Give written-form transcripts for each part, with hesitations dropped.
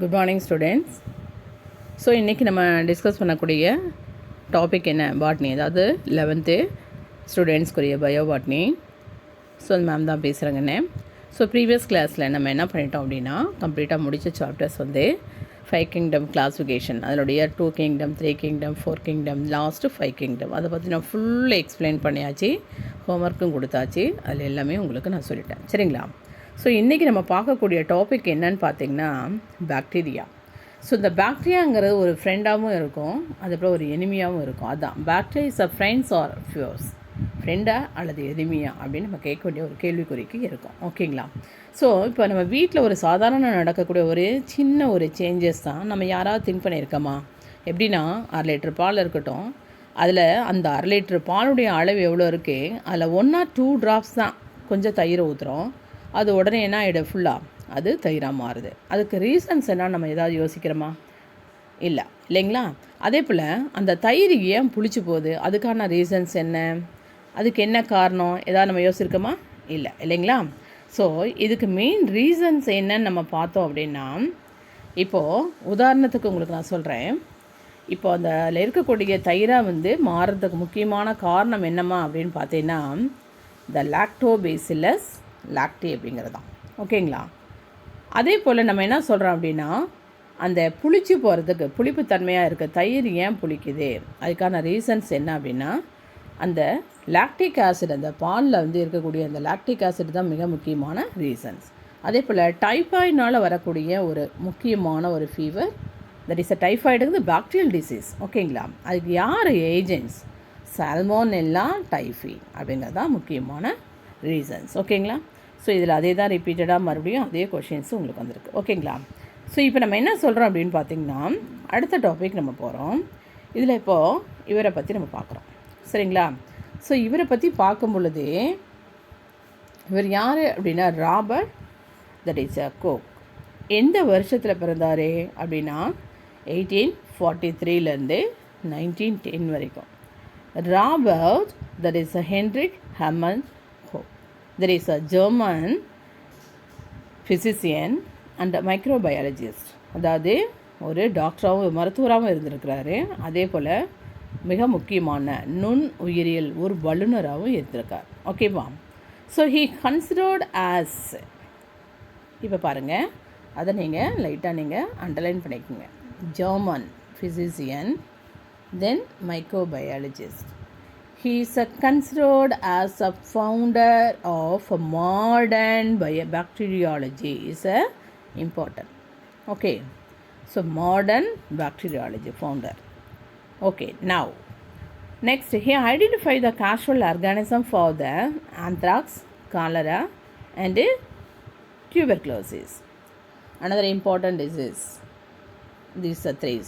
Good morning students. So இன்றைக்கி நம்ம discuss பண்ணக்கூடிய டாபிக் என்ன, பாட்னி, அதாவது 11th ஸ்டூடெண்ட்ஸ்க்குரிய பயோ பாட்னி. ஸோ அந்த மேம் தான் பேசுகிறேங்கண்ணே. ஸோ ப்ரீவியஸ் கிளாஸில் நம்ம என்ன பண்ணிட்டோம் அப்படின்னா, கம்ப்ளீட்டாக முடித்த சாப்டர்ஸ் வந்து 5 கிங்டம் கிளாஸிஃபிகேஷன், அதனுடைய 2 kingdom, 3 kingdom, 4 kingdom, last 5 kingdom, அதை பற்றி நான் ஃபுல்லாக எக்ஸ்பிளைன் பண்ணியாச்சு, ஹோம்ஒர்க்கும் கொடுத்தாச்சு. அதில் எல்லாமே உங்களுக்கு நான் சொல்லிட்டேன், சரிங்களா? ஸோ இன்றைக்கி நம்ம பார்க்கக்கூடிய டாபிக் என்னன்னு பார்த்திங்கன்னா பாக்டீரியா. ஸோ இந்த பாக்டீரியாங்கிறது ஒரு ஃப்ரெண்டாகவும் இருக்கும், அதுக்கப்புறம் ஒரு எனிமியாகவும் இருக்கும். அதுதான் bacteria is a friends or fears, ஃப்ரெண்டா அல்லது எனிமியா அப்படின்னு நம்ம கேட்க வேண்டிய ஒரு கேள்விக்குறிக்கு இருக்கும். ஓகேங்களா? ஸோ இப்போ நம்ம வீட்டில் ஒரு சாதாரண நடக்கக்கூடிய ஒரு சின்ன ஒரு சேஞ்சஸ் தான் நம்ம யாராவது திங்க் பண்ணியிருக்கோமா? எப்படின்னா 1/2 லிட்டர் பால் இருக்கட்டும், அதில் அந்த 1/2 லிட்டர் பாலுடைய அளவு எவ்வளோ இருக்குது, அதில் 1 or 2 drops தான் கொஞ்சம் தயிரை ஊற்றுறோம், அது உடனே என்ன ஆகிடும், ஃபுல்லாக அது தயிராக மாறுது. அதுக்கு ரீசன்ஸ் என்ன நம்ம ஏதாவது யோசிக்கிறோமா? இல்லைங்களா? அதே போல் அந்த தயிர் ஏன் புளிச்சு போகுது, அதுக்கான ரீசன்ஸ் என்ன, அதுக்கு என்ன காரணம், ஏதாவது நம்ம யோசிச்சிருக்கோமா? இல்லைங்களா? ஸோ இதுக்கு மெயின் ரீசன்ஸ் என்னன்னு நம்ம பார்த்தோம் அப்படின்னா, இப்போது உதாரணத்துக்கு உங்களுக்கு நான் சொல்கிறேன். இப்போ அதில் இருக்கக்கூடிய தயிராக வந்து மாறுறதுக்கு முக்கியமான காரணம் என்னம்மா அப்படின்னு பார்த்தீங்கன்னா, இந்த லாக்டோபேசிலஸ் லாக்டி அப்படிங்கிறது தான். ஓகேங்களா? அதே போல் நம்ம என்ன சொல்கிறோம் அப்படின்னா, அந்த புளிச்சு போகிறதுக்கு, புளிப்புத்தன்மையாக இருக்க தயிர் ஏன் புளிக்குது, அதுக்கான ரீசன்ஸ் என்ன அப்படின்னா, அந்த லாக்டிக் ஆசிட், அந்த பாலில் வந்து இருக்கக்கூடிய அந்த லாக்டிக் ஆசிட் தான் மிக முக்கியமான ரீசன்ஸ். அதே போல் டைஃபாய்டினால் வரக்கூடிய ஒரு முக்கியமான ஒரு ஃபீவர், தட் இஸ் அ டைஃபாய்டுங்கிறது பாக்டீரியல் டிசீஸ். ஓகேங்களா? அதுக்கு யார் ஏஜென்ட்ஸ்? சால்மோனெல்லா டைஃபி அப்படிங்கிறது தான் முக்கியமான ரீசன்ஸ். ஓகேங்களா? ஸோ இதில் அதே தான் ரிப்பீட்டடாக மறுபடியும் அதே கொஷின்ஸ் உங்களுக்கு வந்திருக்கு. ஓகேங்களா? ஸோ இப்போ நம்ம என்ன சொல்கிறோம் அப்படின்னு பார்த்திங்கன்னா, அடுத்த டாபிக் நம்ம போகிறோம். இதில் இப்போது இவரை பற்றி நம்ம பார்க்குறோம், சரிங்களா? ஸோ இவரை பற்றி பார்க்கும் பொழுது, இவர் யார் அப்படின்னா Robert, that is a Koch. எந்த வருஷத்தில் பிறந்தார் அப்படின்னா 1843லேருந்து 1910 வரைக்கும். Robert, that is a Heinrich Hermann Koch. There is a German physician and a microbiologist. அதாவது ஒரு டாக்டராகவும் மருத்துவராகவும் இருந்திருக்கிறாரு. அதே போல் மிக முக்கியமான நுண் உயிரியல் ஒரு வல்லுநராகவும் இருந்திருக்கார். ஓகேவா? ஸோ ஹீ கன்சிடர்ட் ஆஸ், இப்போ பாருங்கள், அதை நீங்கள் லைட்டாக நீங்கள் அண்டர்லைன் பண்ணிக்கோங்க. German physician, then microbiologist. He is considered as a founder of modern bacteriology. Is important. Okay. So modern bacteriology founder. Okay. Now, next he identified the causal organism for the anthrax, cholera, and tuberculosis. Another important disease. These are three.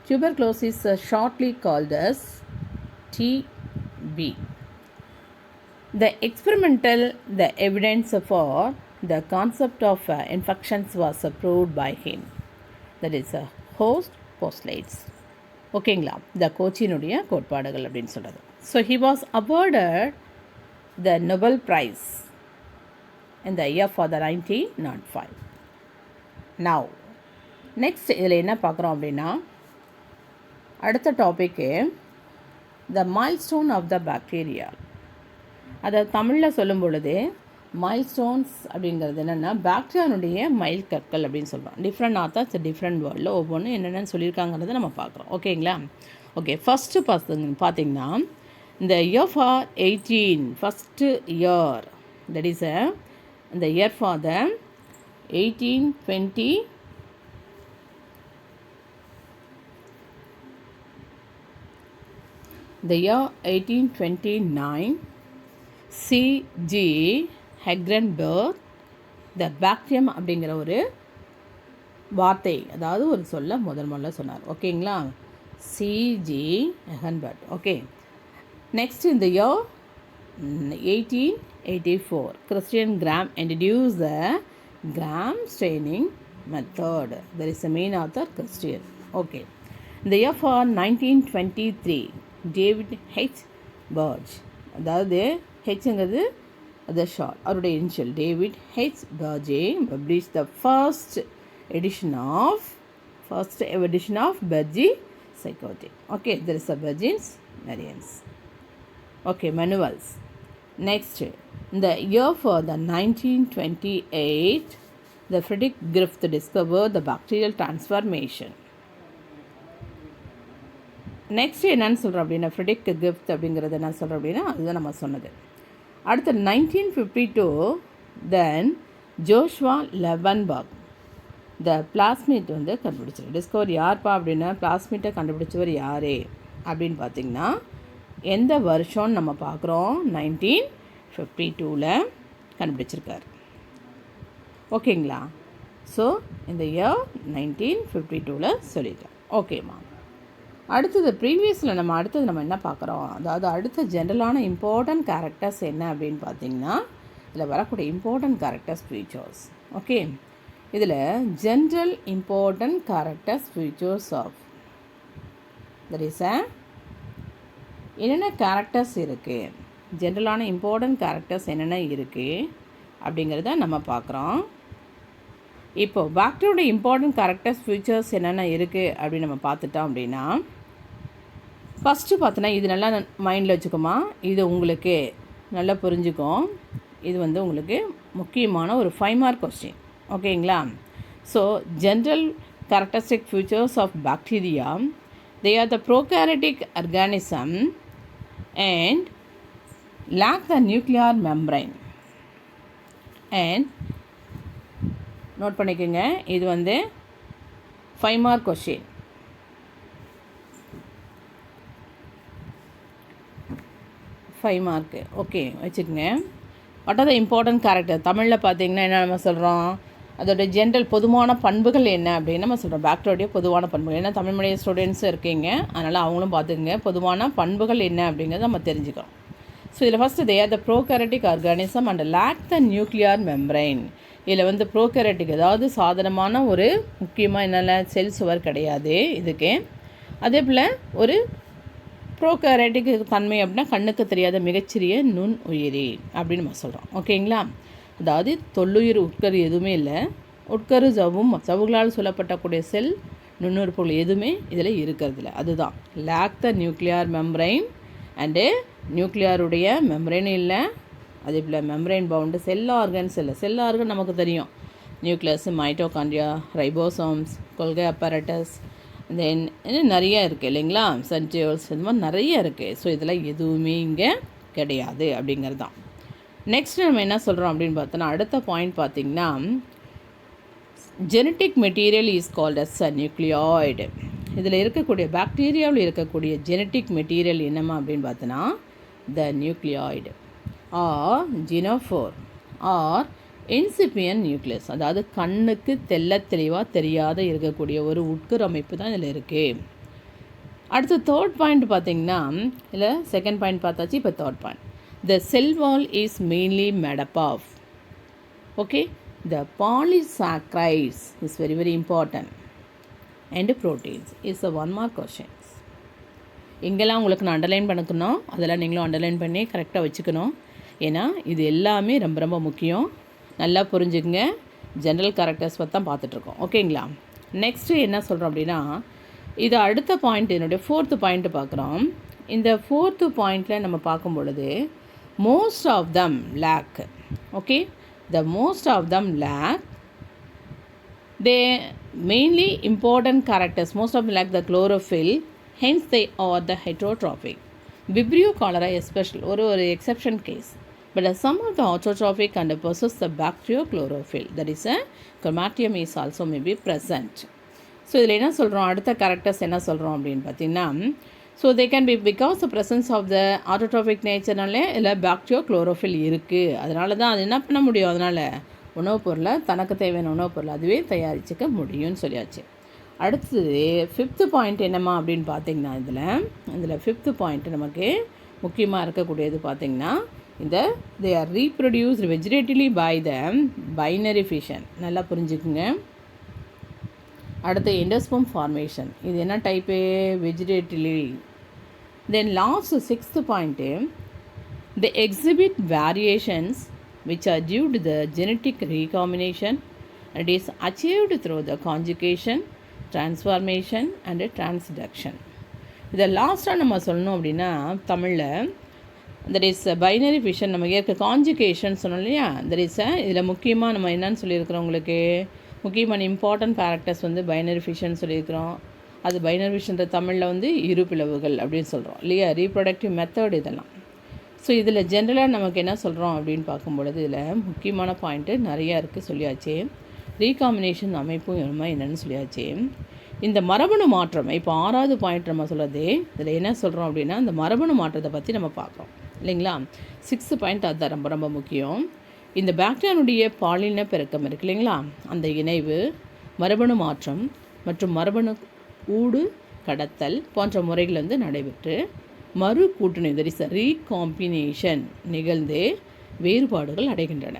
Tuberculosis is shortly called as TB. The evidence for the concept of infections was proved by him. That is host postulates. ஓகேங்களா? இந்த கோச்சினுடைய கோட்பாடுகள் அப்படின்னு சொல்கிறது. So he was awarded the Nobel Prize in the year for the 1905. Now, next இதில் என்ன பார்க்குறோம் அப்படின்னா, அடுத்த டாபிக்கு த மைல்ஸ்டோன் ஆஃப் த பாக்டீரியா. அதை தமிழில் சொல்லும் பொழுது மைல்ஸ்டோன்ஸ் அப்படிங்கிறது என்னென்னா பாக்டீரியானுடைய மைல் கற்கள் அப்படின்னு சொல்கிறோம். டிஃப்ரெண்ட் ஆத்தாஸ் டிஃப்ரெண்ட் வேர்ல்டில் ஒவ்வொன்றும் என்னென்னு சொல்லியிருக்காங்கிறத நம்ம பார்க்குறோம். ஓகேங்களா? ஓகே, ஃபஸ்ட்டு பார்த்திங்கன்னா இந்த year for 18, first year, that is இந்த year for the 1820 the year 1829, C.G. Hegenberg the bacterium அப்படிங்கிற ஒரு வார்த்தை, அதாவது ஒரு சொல்ல முதல்ல சொன்னார். ஓகேங்களா? C.G. Hegenberg. ஓகே, நெக்ஸ்ட் இந்த year 1884 Christian Graham introduced the Graham staining method. There is a main author Christian. Okay, the year for 1923 David H Bergey, அதாவது ஹெச்ங்கிறது அது ஷார்ட், அவருடைய இனிஷியல் டேவிட் ஹெச் பர்ஜே publish the first edition of Bergy zygote. Okay, there is a Bergins variants. Okay, manuals. Next, the year for the 1928, the Friedrich Griffith discovered the bacterial transformation. Next என்னன்னு சொல்கிறோம் அப்படின்னா ஃப்ரெடிக் Griffith அப்படிங்கிறது என்ன சொல்கிறோம் அப்படின்னா அதுதான் நம்ம சொன்னது. அடுத்து 1952 தென் ஜோஷ்வா லெவன்பர்க் த பிளாஸ்மிட் வந்து கண்டுபிடிச்சார். டிஸ்கவர் யார்ப்பா அப்படின்னா பிளாஸ்மிட்டை கண்டுபிடிச்சவர் யாரே அப்படின்னு பார்த்திங்கன்னா எந்த வருஷம்னு நம்ம பார்க்குறோம், 1952 கண்டுபிடிச்சிருக்கார். ஓகேங்களா? ஸோ இந்த இயர் 1952 சொல்லியிருக்கேன். ஓகேம்மா. அடுத்தது ப்ரீவியஸில் நம்ம என்ன பார்க்குறோம், அதாவது அடுத்த ஜென்ரலான இம்பார்ட்டன்ட் கேரக்டர்ஸ் என்ன அப்படின்னு பார்த்தீங்கன்னா இதில் வரக்கூடிய இம்பார்ட்டன்ட் கேரக்டர்ஸ் ஃபீச்சர்ஸ். ஓகே, இதில் general important characters features of that is என்னென்ன கேரக்டர்ஸ் இருக்குது, ஜென்ரலான இம்பார்ட்டன்ட் கேரக்டர்ஸ் என்னென்ன இருக்குது அப்படிங்கிறத நம்ம பார்க்குறோம். இப்போது பாக்டீரியோட இம்பார்ட்டன்ட் கேரக்டர்ஸ் ஃபீச்சர்ஸ் என்னென்ன இருக்குது அப்படின்னு நம்ம பார்த்துட்டோம் அப்படின்னா ஃபஸ்ட்டு பார்த்தோன்னா இது நல்லா மைண்டில் வச்சுக்கோமா, இது உங்களுக்கு நல்லா புரிஞ்சுக்கும். இது வந்து உங்களுக்கு முக்கியமான ஒரு 5 மார்க் கொஸ்டின். ஓகேங்களா? So general characteristic features of bacteria, they are the prokaryotic organism and lack the nuclear membrane. And note பண்ணிக்கோங்க, இது வந்து 5 மார்க் கொஸ்டின். 5 மார்க்கு. ஓகே, வச்சுக்கோங்க. What are the important character? தமிழில் பார்த்தீங்கன்னா என்ன நம்ம சொல்கிறோம், அதோட ஜென்ரல் பொதுவான பண்புகள் என்ன அப்படின்னு நம்ம சொல்கிறோம். பாக்டீரியோடைய பொதுவான பண்புகள். ஏன்னா தமிழ் மீடியம் ஸ்டூடெண்ட்ஸும் இருக்கீங்க, அதனால் அவங்களும் பார்த்துக்குங்க. பொதுவான பண்புகள் என்ன அப்படிங்கிறத நம்ம தெரிஞ்சுக்கிறோம். ஸோ இதில் first they are the prokaryotic organism and lack the nuclear membrane. இதில் வந்து ப்ரோகாரியோட்டிக் அதாவது சாதாரணமான ஒரு முக்கியமாக என்னென்ன செல் சுவர் கிடையாது இதுக்கு. அதே போல் ஒரு ப்ரோகாரியோட்டிக் தன்மை அப்படின்னா கண்ணுக்கு தெரியாத மிகச்சிறிய நுண் உயிரி அப்படின்னு நம்ம சொல்கிறோம். ஓகேங்களா? அதாவது தொல்லுயிர் உட்கரு எதுவுமே இல்லை. உட்கரு சவ்வுகளால் சொல்லப்பட்டக்கூடிய செல் நுண்ணுறுப்புகள் எதுவுமே இதில் இருக்கிறதில்ல. அதுதான் lack the nuclear membrane and நியூக்ளியருடைய மெம்பரைன் இல்லை. அதே போல் மெம்பரைன் பவுண்டு செல் ஆர்கன்ஸ் இல்லை. செல் ஆர்கன் நமக்கு தெரியும், nucleus, mitochondria, ribosomes, Golgi apparatus, then இன்னும் நிறையா இருக்குது இல்லைங்களா, சென்ட்ரியோல்ஸ், இது மாதிரி நிறைய இருக்குது. ஸோ இதெல்லாம் எதுவுமே இங்கே கிடையாது அப்படிங்கிறது தான். நெக்ஸ்ட் நம்ம என்ன சொல்கிறோம் அப்படின்னு பார்த்தோன்னா அடுத்த பாயிண்ட் பார்த்திங்கன்னா genetic material is called as a nucleoid. இதில் இருக்கக்கூடிய பாக்டீரியாவில் இருக்கக்கூடிய ஜெனட்டிக் மெட்டீரியல் என்னம்மா அப்படின்னு பார்த்தோன்னா the nucleoid or genophore or incipient nucleus. அதாவது கண்ணுக்கு தெளிவாக தெரியாத இருக்கக்கூடிய ஒரு உட்கரு அமைப்பு தான் இதில் இருக்குது. அடுத்து தேர்ட் பாயிண்ட் பார்த்திங்கன்னா இல்லை செகண்ட் பாயிண்ட் பார்த்தாச்சு. இப்போ third point, the cell wall is mainly made up of, okay, the polysaccharides is very important and proteins is a 1 mark questions. இங்கெல்லாம் உங்களுக்கு நான் அண்டர்லைன் பண்ணிக்கணும், அதெல்லாம் நீங்களும் அண்டர்லைன் பண்ணி கரெக்டாக வச்சுக்கணும். ஏன்னா இது எல்லாமே ரொம்ப ரொம்ப முக்கியம். நல்லா புரிஞ்சுக்குங்க. ஜென்ரல் கேரக்டர்ஸ் பற்றி தான் பார்த்துட்ருக்கோம். ஓகேங்களா? நெக்ஸ்ட்டு என்ன சொல்கிறோம் அப்படின்னா இது அடுத்த பாயிண்ட், என்னுடைய 4th பாயிண்ட்டு பார்க்குறோம். இந்த 4th பாயிண்ட்டில் நம்ம பார்க்கும் பொழுது most of them lack, okay, the most of them lack they mainly important characters. Most of them lack the chlorophyll, hence they are the heterotrophic. Vibrio cholera especially ஒரு exception case, but some of the autotrophic and possess the bacteriochlorophyll, that is a chromatium is also may be present. So இதில் என்ன சொல்கிறோம், அடுத்த characters என்ன சொல்கிறோம் அப்படின்னு பார்த்தீங்கன்னா so they can be because the presence of the autotrophic நேச்சர்னாலே இல்லை பாக்டீரியோக்ளோரோஃபில் இருக்குது. அதனால தான் அது என்ன பண்ண முடியும், அதனால் உணவுப் பொருளை தனக்கு தேவையான உணவுப் பொருளை அதுவே தயாரிச்சிக்க முடியும்னு சொல்லியாச்சு. அடுத்தது 5th பாயிண்ட் என்னம்மா அப்படின்னு பார்த்தீங்கன்னா இதில் 5th பாயிண்ட் நமக்கு முக்கியமாக இருக்கக்கூடியது பார்த்திங்கன்னா இந்த they are reproduced vegetatively by the binary fission. நல்லா புரிஞ்சுக்குங்க. அடுத்து எண்டோஸ்பம் ஃபார்மேஷன், இது என்ன type, vegetatively. Then last 6th point they exhibit variations which are due to the genetic recombination It is achieved through the conjugation, transformation and transduction. இதை லாஸ்ட்டாக நம்ம சொல்லணும் அப்படின்னா தமிழில் தட் இஸ் பைனரி ஃபிஷன். நம்ம ஏற்க கான்ஜுகேஷன் சொன்னோம் இல்லையா, தட் இஸ் இதில் முக்கியமாக நம்ம என்னன்னு சொல்லியிருக்கிறோம், உங்களுக்கு முக்கியமான இம்பார்ட்டன்ட் கேரக்டர்ஸ் வந்து பைனரி ஃபிஷன் சொல்லியிருக்கிறோம். அது பைனரி ஃபிஷன்ற தமிழில் வந்து இரு பிளவுகள் அப்படின்னு சொல்கிறோம் இல்லையா, ரீப்ரொடக்டிவ் மெத்தட் இதெல்லாம். ஸோ இதில் ஜென்ரலாக நமக்கு என்ன சொல்கிறோம் அப்படின்னு பார்க்கும்பொழுது இதில் முக்கியமான பாயிண்ட்டு நிறையா இருக்குது சொல்லியாச்சு. ரீகாம்பினேஷன் அமைப்பும் என்னென்னு சொல்லியாச்சு. இந்த மரபணு மாற்றம் இப்போ 6வது பாயிண்ட் நம்ம சொல்கிறது இதில் என்ன சொல்கிறோம் அப்படின்னா இந்த மரபணு மாற்றத்தை பற்றி நம்ம பார்க்குறோம் இல்லைங்களா. 6th பாயிண்ட் அதுதான் ரொம்ப ரொம்ப முக்கியம். இந்த பாக்டீரியானுடைய பாலின பெருக்கம் இருக்குது இல்லைங்களா, அந்த இணைவு, மரபணு மாற்றம் மற்றும் மரபணு ஊடு கடத்தல் போன்ற முறைகள் வந்து நடைபெற்று மறு கூட்டணி தட் இஸ் ரீகாம்பினேஷன் நிகழ்ந்து வேறுபாடுகள் அடைகின்றன.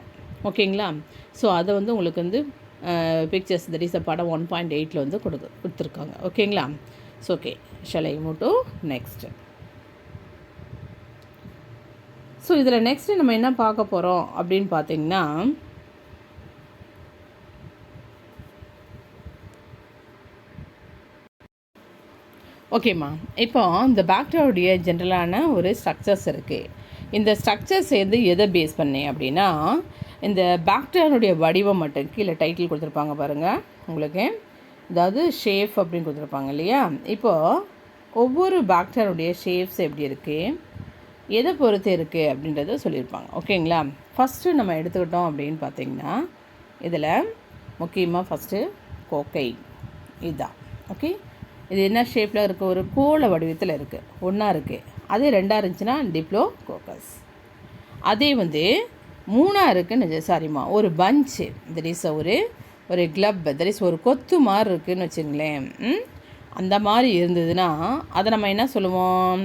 ஓகேங்களா. ஸோ அதை வந்து உங்களுக்கு வந்து பிக்சர்ஸ் தட் இஸ் படம் 1.8 வந்து கொடுத்துருக்காங்க. ஓகேங்களா. So okay, shall I move to next. So இதில் நெக்ஸ்ட்டு நம்ம என்ன பார்க்க போகிறோம் அப்படின்னு பார்த்தீங்கன்னா, ஓகேம்மா, இப்போ இந்த பாக்டீரியாவுடைய ஜென்ரலான ஒரு ஸ்ட்ரக்சர்ஸ் இருக்குது. இந்த ஸ்ட்ரக்சர்ஸ் வந்து எதை பேஸ் பண்ணி அப்படின்னா, இந்த பாக்டீரியானுடைய வடிவம் மட்டும் கீழே டைட்டில் கொடுத்துருப்பாங்க பாருங்கள் உங்களுக்கு, அதாவது ஷேப் அப்படின்னு கொடுத்துருப்பாங்க இல்லையா. இப்போது ஒவ்வொரு பாக்டீரியாவுடைய ஷேப்ஸ் எப்படி இருக்குது, எதை பொறுத்து இருக்குது அப்படின்றத சொல்லியிருப்பாங்க. ஓகேங்களா. ஃபஸ்ட்டு நம்ம எடுத்துக்கிட்டோம் அப்படின்னு பார்த்திங்கன்னா இதில் முக்கியமாக ஃபஸ்ட்டு கோக்கை இதுதான். ஓகே, இது என்ன ஷேப்பில் இருக்குது, ஒரு கோள வடிவத்தில் இருக்குது, ஒன்றா இருக்குது. அதே 2ஆக இருந்துச்சுன்னா டிப்ளோகோக்கஸ். அதே வந்து 3ஆக இருக்குன்னு சாரிம்மா ஒரு பஞ்சு தட் இஸ் ஒரு கிளப் தட் இஸ் ஒரு கொத்து மாதிரி இருக்குதுன்னு வச்சுங்களேன். அந்த மாதிரி இருந்ததுன்னா அதை நம்ம என்ன சொல்லுவோம்,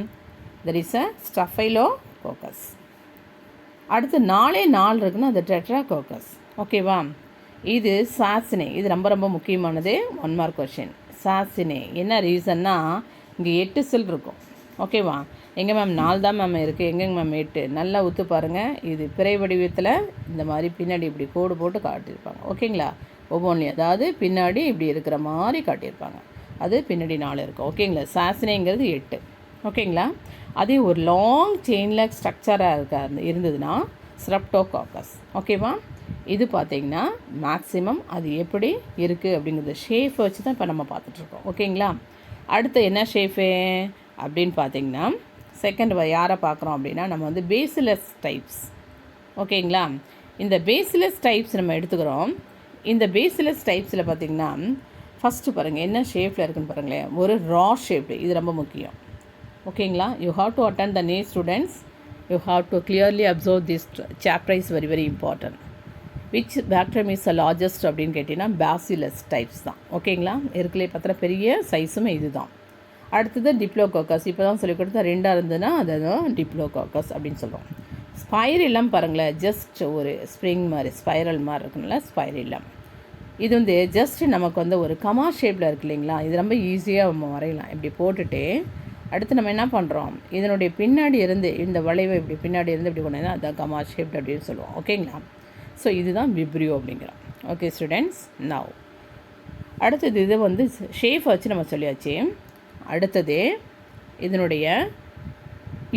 தட் இஸ் ஸ்டஃபைலோகோக்கஸ். அடுத்து 4 இருக்குன்னா அது டெட்ராகோக்கஸ். ஓகேவா. இது சாசினே, இது ரொம்ப ரொம்ப முக்கியமானது, 1 மார்க் கொஷின். சாசினே என்ன ரீசன்னா இங்கே 8 செல் இருக்கும். ஓகேவா. எங்கே மேம் 4 தான் மேம் இருக்குது, எங்கேங்க மேம் 8, நல்லா ஒத்து பாருங்கள். இது பிறை வடிவத்தில் இந்த மாதிரி பின்னாடி இப்படி கோடு போட்டு காட்டியிருப்பாங்க. ஓகேங்களா. ஒவ்வொன்றையும் அதாவது பின்னாடி இப்படி இருக்கிற மாதிரி காட்டியிருப்பாங்க, அது பின்னாடி 4 இருக்கும். ஓகேங்களா. சாசினேங்கிறது 8. ஓகேங்களா. அதே ஒரு லாங் செயினில் ஸ்ட்ரக்சராக இருந்ததுன்னா ஸ்ட்ரெப்டோகாக்கஸ். ஓகேவா. இது பார்த்திங்கன்னா மேக்ஸிமம் அது எப்படி இருக்குது அப்படிங்கிறது ஷேஃபை வச்சு தான் இப்போ நம்ம பார்த்துட்ருக்கோம். ஓகேங்களா. அடுத்து என்ன ஷேஃபு அப்படின்னு பார்த்திங்கன்னா செகண்ட் யாரை பார்க்குறோம் அப்படின்னா நம்ம வந்து பேசிலஸ் டைப்ஸ். ஓகேங்களா. இந்த பேசிலஸ் டைப்ஸ் நம்ம எடுத்துக்கிறோம். இந்த பேசிலஸ் டைப்ஸில் பார்த்திங்கன்னா ஃபஸ்ட்டு பாருங்கள் என்ன ஷேப்பில் இருக்குதுன்னு பாருங்களேன், ஒரு ரா ஷேப்பு. இது ரொம்ப முக்கியம். ஓகேங்களா. You have to attend the need students, you have to clearly observe this chapter is very very important. Which bacterium is largest அப்படின்னு கேட்டிங்கன்னா பேசிலஸ் டைப்ஸ் தான். ஓகேங்களா. இருக்கலே பார்த்தா பெரிய சைஸும் இது தான். அடுத்தது டிப்ளோகோக்கஸ். இப்போ தான் சொல்லிக் கொடுத்தா 2ஆக இருந்ததுன்னா அதுதான் டிப்ளோகோக்கஸ் அப்படின்னு சொல்கிறோம். ஸ்பைரிலம் பாருங்களேன், ஜஸ்ட் ஒரு ஸ்ப்ரிங் மாதிரி ஸ்பைரல் மாதிரி இருக்குங்களா ஸ்பைரிலம். இது வந்து ஜஸ்ட் நமக்கு வந்து ஒரு கமா ஷேப்பில் இருக்குது இல்லைங்களா. இது ரொம்ப ஈஸியாக நம்ம வரையலாம். இப்படி போட்டுட்டு அடுத்து நம்ம என்ன பண்ணுறோம், இதனுடைய பின்னாடி இருந்து இந்த வளைவை இப்படி பின்னாடி இருந்து இப்படி கொண்டு அதான் கமா ஷேப் அப்படின்னு சொல்லுவோம். ஓகேங்களா. ஸோ இதுதான் விப்ரியோ அப்படிங்கிறோம். Okay students. நவ் அடுத்தது இது வந்து ஷேஃபை வச்சு நம்ம சொல்லியாச்சு. அடுத்தது இதனுடைய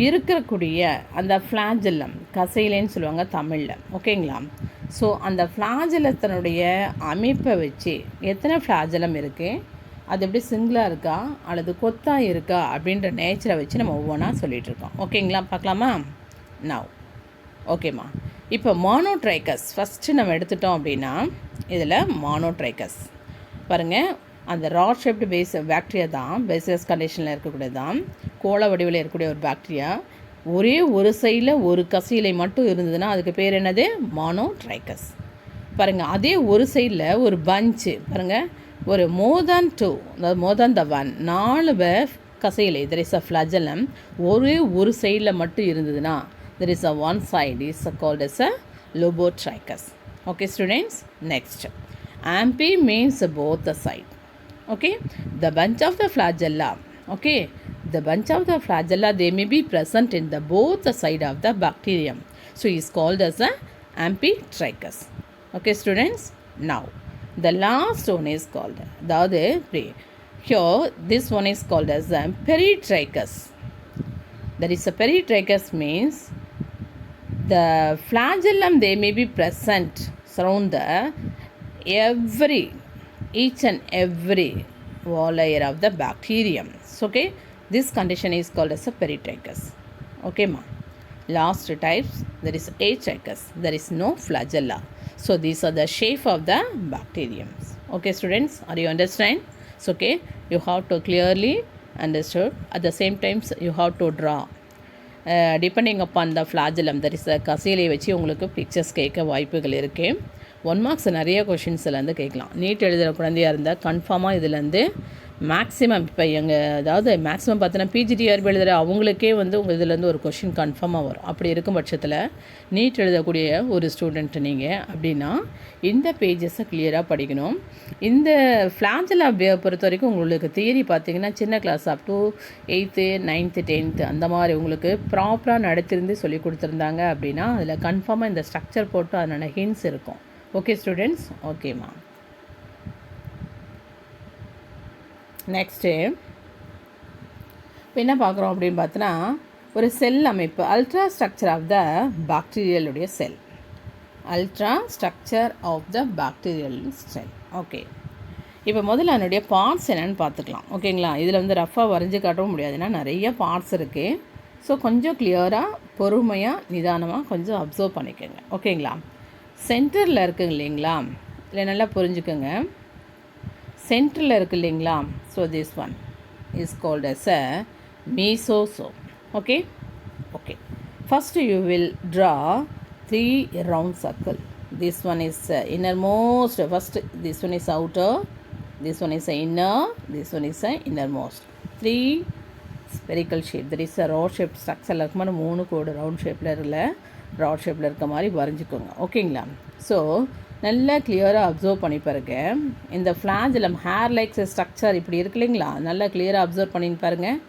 இருக்கக்கூடிய அந்த ஃப்ளாஜெல்லம், கசையிலேன்னு சொல்லுவாங்க தமிழில். ஓகேங்களா. ஸோ அந்த ஃப்ளாஜெல்லத்தினுடைய அமைப்பை வச்சு எத்தனை ஃப்ளாஜெல்லம் இருக்குது, அது எப்படி சிங்கிளாக இருக்கா அல்லது கொத்தாக இருக்கா அப்படின்ற நேச்சரை வச்சு நம்ம ஒவ்வொன்றா சொல்லிகிட்ருக்கோம். ஓகேங்களா. பார்க்கலாமா. நவ் ஓகேம்மா. இப்போ மானோட்ரைக்கஸ் ஃபஸ்ட்டு நம்ம எடுத்துட்டோம் அப்படின்னா இதில் மானோட்ரைக்கஸ் பாருங்கள், அந்த ராட் ஷேப்டு பாக்டீரியா தான், பேசிலஸ் கண்டிஷனில் இருக்கக்கூடியது தான், கோள வடிவில் இருக்கக்கூடிய ஒரு பாக்டீரியா. ஒரே ஒரு சைடில் ஒரு கசையிலை மட்டும் இருந்ததுன்னா அதுக்கு பேர் என்னது, மானோட்ரைக்கஸ். பாருங்கள், அதே ஒரு சைடில் ஒரு பஞ்சு பாருங்கள், ஒரு மோர் தேன் 2 அதாவது மோர் தேன் த 1 4 கசையிலை தெர் இஸ் அ ஃப்ளஜலம் ஒரே ஒரு சைடில் மட்டும் இருந்ததுன்னா there is a one side is called as a lobotrichus. Okay students. Next, amphi means both the side. Okay, the bunch of the flagella. Okay, the bunch of the flagella they may be present in the both the side of the bacterium, so is called as a amphitrichus. Okay students. Now The last one is called, அதாவது here this one is called as the peritrachus. That is a peritrachus means the flagellum they may be present surround the each and every wall layer of the bacterium. So, okay, this condition is called as a peritrachus. Okay ma. Last types, there is atrachus, there is no flagella. So these are the shape of the bacterium. Okay students, are you understand? So okay, you have to clearly understood. At the same time you have to draw depending upon the flagellum, that is கசையிலை வச்சு உங்களுக்கு pictures கேட்க வாய்ப்புகள் இருக்குது. 1 marks நிறைய கொஷின்ஸ்லேருந்து கேட்கலாம். NEET எழுதுகிற குழந்தையாக இருந்தால் கன்ஃபார்மாக இதுலேருந்து மேக்ஸிமம் இப்போ அதாவது மேக்ஸிமம் பார்த்தீங்கன்னா பிஜிடிஆர்பி எழுதுகிற அவங்களுக்கே வந்து உங்கள் இதுலேருந்து ஒரு கொஷின் கன்ஃபார்மாக வரும். அப்படி இருக்கும் பட்சத்தில் நீட் எழுதக்கூடிய ஒரு ஸ்டூடெண்ட் நீங்கள் அப்படின்னா இந்த பேஜஸை கிளியராக படிக்கணும். இந்த ஃப்ளாஜெல்லா பொறுத்த வரைக்கும் உங்களுக்கு தியரி பார்த்தீங்கன்னா சின்ன class up to 8th 9th 10th அந்த மாதிரி உங்களுக்கு ப்ராப்பராக நடத்திருந்து சொல்லி கொடுத்துருந்தாங்க அப்படின்னா அதில் கன்ஃபார்மாக இந்த ஸ்ட்ரக்சர் போட்டு அதனால ஹிண்ட்ஸ் இருக்கும். ஓகே ஸ்டூடெண்ட்ஸ், ஓகேம்மா. நெக்ஸ்ட்டு இப்போ என்ன பார்க்குறோம் அப்படின்னு பார்த்தோன்னா ஒரு செல் அமைப்பு, அல்ட்ரா ஸ்ட்ரக்சர் ஆஃப் த பாக்டீரியலுடைய cell, ultra structure of the bacterial cell. Okay, இப்போ முதல்ல அதனுடைய பார்ட்ஸ் என்னென்னு பார்த்துக்கலாம். ஓகேங்களா, இதில் வந்து ரஃபாக வரைஞ்சி காட்டவும் முடியாது, ஏன்னா நிறைய பார்ட்ஸ் இருக்குது. ஸோ கொஞ்சம் கிளியராக பொறுமையாக நிதானமாக கொஞ்சம் அப்சர்வ் பண்ணிக்கோங்க. ஓகேங்களா, சென்டரில் இருக்குங்க இல்லைங்களா, இல்லை நல்லா புரிஞ்சுக்கோங்க. சென்டரில் இருக்குது இல்லைங்களா, so this one is called as a mesosome. Okay okay, first you will draw 3 round circle. This one is innermost. First this one is outer, this one is inner, this one is innermost. 3 spherical shape, that is a rod shape structure இருக்க மாதிரி 3 கோடு round ஷேப்பில் இல்லை rod ஷேப்பில் இருக்க மாதிரி வரைஞ்சிக்கோங்க. ஓகேங்களா, so நல்லா கிளியராக அப்சர்வ் பண்ணி பாருங்க. இந்த ஃப்ளாஜெல்லம் ஹேர் லைக் ஸ்ட்ரக்சர் இப்படி இருக்கு இல்லைங்களா, நல்லா கிளியராக அப்சர்வ் பண்ணி பாருங்கள்.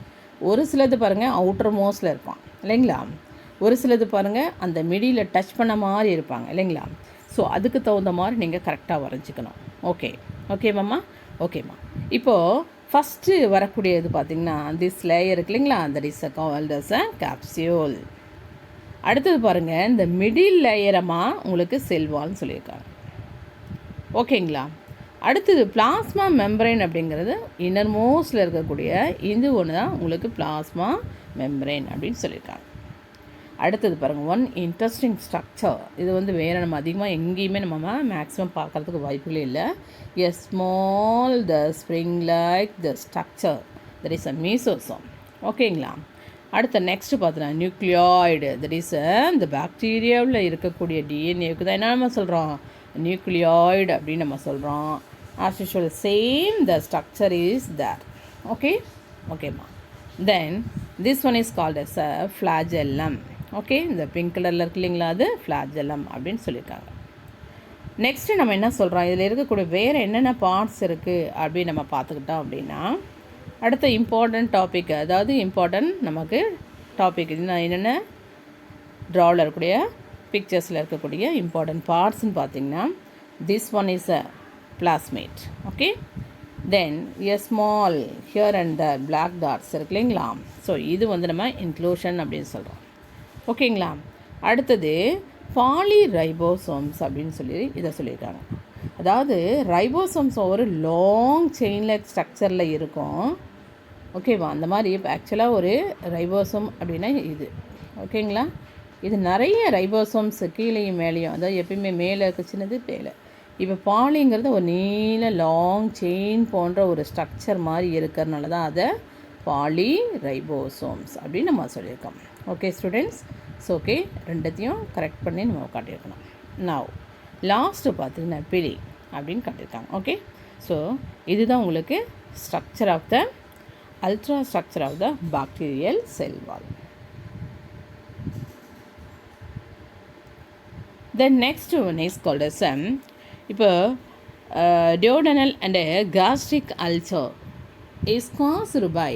ஒரு சிலது பாருங்கள் அவுட்டர் மோஸ்டில் இருப்பான் இல்லைங்களா, ஒரு சிலது பாருங்கள் அந்த மிடியில் டச் பண்ண மாதிரி இருப்பாங்க இல்லைங்களா. ஸோ அதுக்கு தகுந்த மாதிரி நீங்கள் கரெக்டாக வரைஞ்சிக்கணும். ஓகே ஓகேம்மா, ஓகேம்மா. இப்போது ஃபஸ்ட்டு வரக்கூடியது பார்த்திங்கன்னா திஸ் லேயர் இருக்கு இல்லைங்களா, that is called as a capsule. அடுத்தது பாருங்கள், இந்த மிடில் லேயரமாக உங்களுக்கு செல்வால்னு சொல்லியிருக்காங்க. ஓகேங்களா, அடுத்தது பிளாஸ்மா மெம்பரைன் அப்படிங்கிறது இன்னர்மோஸ்டில் இருக்கக்கூடிய இது ஒன்று தான் உங்களுக்கு பிளாஸ்மா மெம்பரைன் அப்படின்னு சொல்லியிருக்காங்க. அடுத்தது பாருங்கள், ஒன் இன்ட்ரெஸ்டிங் ஸ்ட்ரக்சர். இது வந்து வேறு நம்ம அதிகமாக எங்கேயுமே நம்ம மேக்ஸிமம் பார்க்குறதுக்கு வாய்ப்புகளே இல்லை. A small the spring like the structure, that is a mesosome. ஓகேங்களா, அடுத்த நெக்ஸ்ட்டு பார்த்தோன்னா நியூக்ளியாய்டு, தட் இஸ் இந்த பாக்டீரியாவில் இருக்கக்கூடிய டிஎன்ஏவுக்கு தான் என்ன நம்ம சொல்கிறோம், நியூக்ளியாய்டு அப்படின்னு நம்ம சொல்கிறோம். As usual same the structure is there. Okay ஓகேம்மா. Then this one is called as a flagellum. Okay, இந்த பிங்க் கலரில் இருக்கு இல்லைங்களா, அது ஃப்ளாஜெல்லம் அப்படின்னு சொல்லியிருக்காங்க. நெக்ஸ்ட்டு நம்ம என்ன சொல்கிறோம், இதில் இருக்கக்கூடிய வேறு என்னென்ன பார்ட்ஸ் இருக்குது அப்படின்னு நம்ம பார்த்துக்கிட்டோம் அப்படின்னா அடுத்த இம்பார்ட்டண்ட் டாபிக், அதாவது இம்பார்ட்டண்ட் நமக்கு டாபிக் என்னென்ன ட்ராவில் இருக்கக்கூடிய பிக்சர்ஸில் இருக்கக்கூடிய இம்பார்ட்டண்ட் பார்ட்ஸ்ன்னு பார்த்தீங்கன்னா this one is a plasmid. Okay, then a small here and the black dots இருக்கு இல்லைங்களா, ஸோ இது வந்து நம்ம இன்க்ளூஷன் அப்படின்னு சொல்கிறோம். ஓகேங்களா, அடுத்தது பாலிரைபோசோம்ஸ் அப்படின்னு சொல்லி இதை சொல்லியிருக்காங்க. அதாவது ரைபோசோம்ஸ் ஒரு லாங் செயின்லெக் ஸ்ட்ரக்சரில் இருக்கும். ஓகேவா, அந்த மாதிரி இப்போ ஆக்சுவலாக ஒரு ரைபோசோம் அப்படின்னா இது. ஓகேங்களா, இது நிறைய ரைபோசோம்ஸ் கீழேயும் மேலேயும், அதாவது எப்பயுமே மேலே இருக்க சின்னது மேலே. இப்போ பாலிங்கிறது ஒரு நீல லாங் செயின் போன்ற ஒரு ஸ்ட்ரக்சர் மாதிரி இருக்கிறதுனால தான் அதை பாலி ரைபோசோம்ஸ் அப்படின்னு நம்ம சொல்லியிருக்கோம். ஓகே ஸ்டூடெண்ட்ஸ், ஸோ ஓகே, ரெண்டத்தையும் கரெக்ட் பண்ணி நம்ம காட்டியிருக்கணும். நான் லாஸ்ட்டு பார்த்தீங்கன்னா பிலி அப்படின்னு காட்டியிருக்காங்க. ஓகே, ஸோ இதுதான் உங்களுக்கு structure of the ultra structure of the bacterial cell wall. Then next one is called as இப்போ duodenal and gastric ulcer is caused by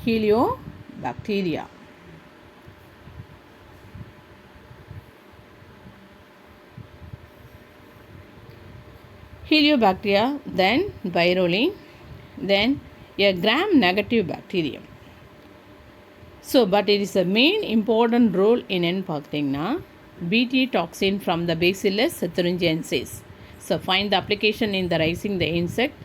Heliobacteria. Heliobacteria, then Pyroli, then a gram-negative bacterium. So, but it is a main important role in பார்த்தீங்கன்னா Bt toxin from the Bacillus thuringiensis. So, find the application in the raising the insect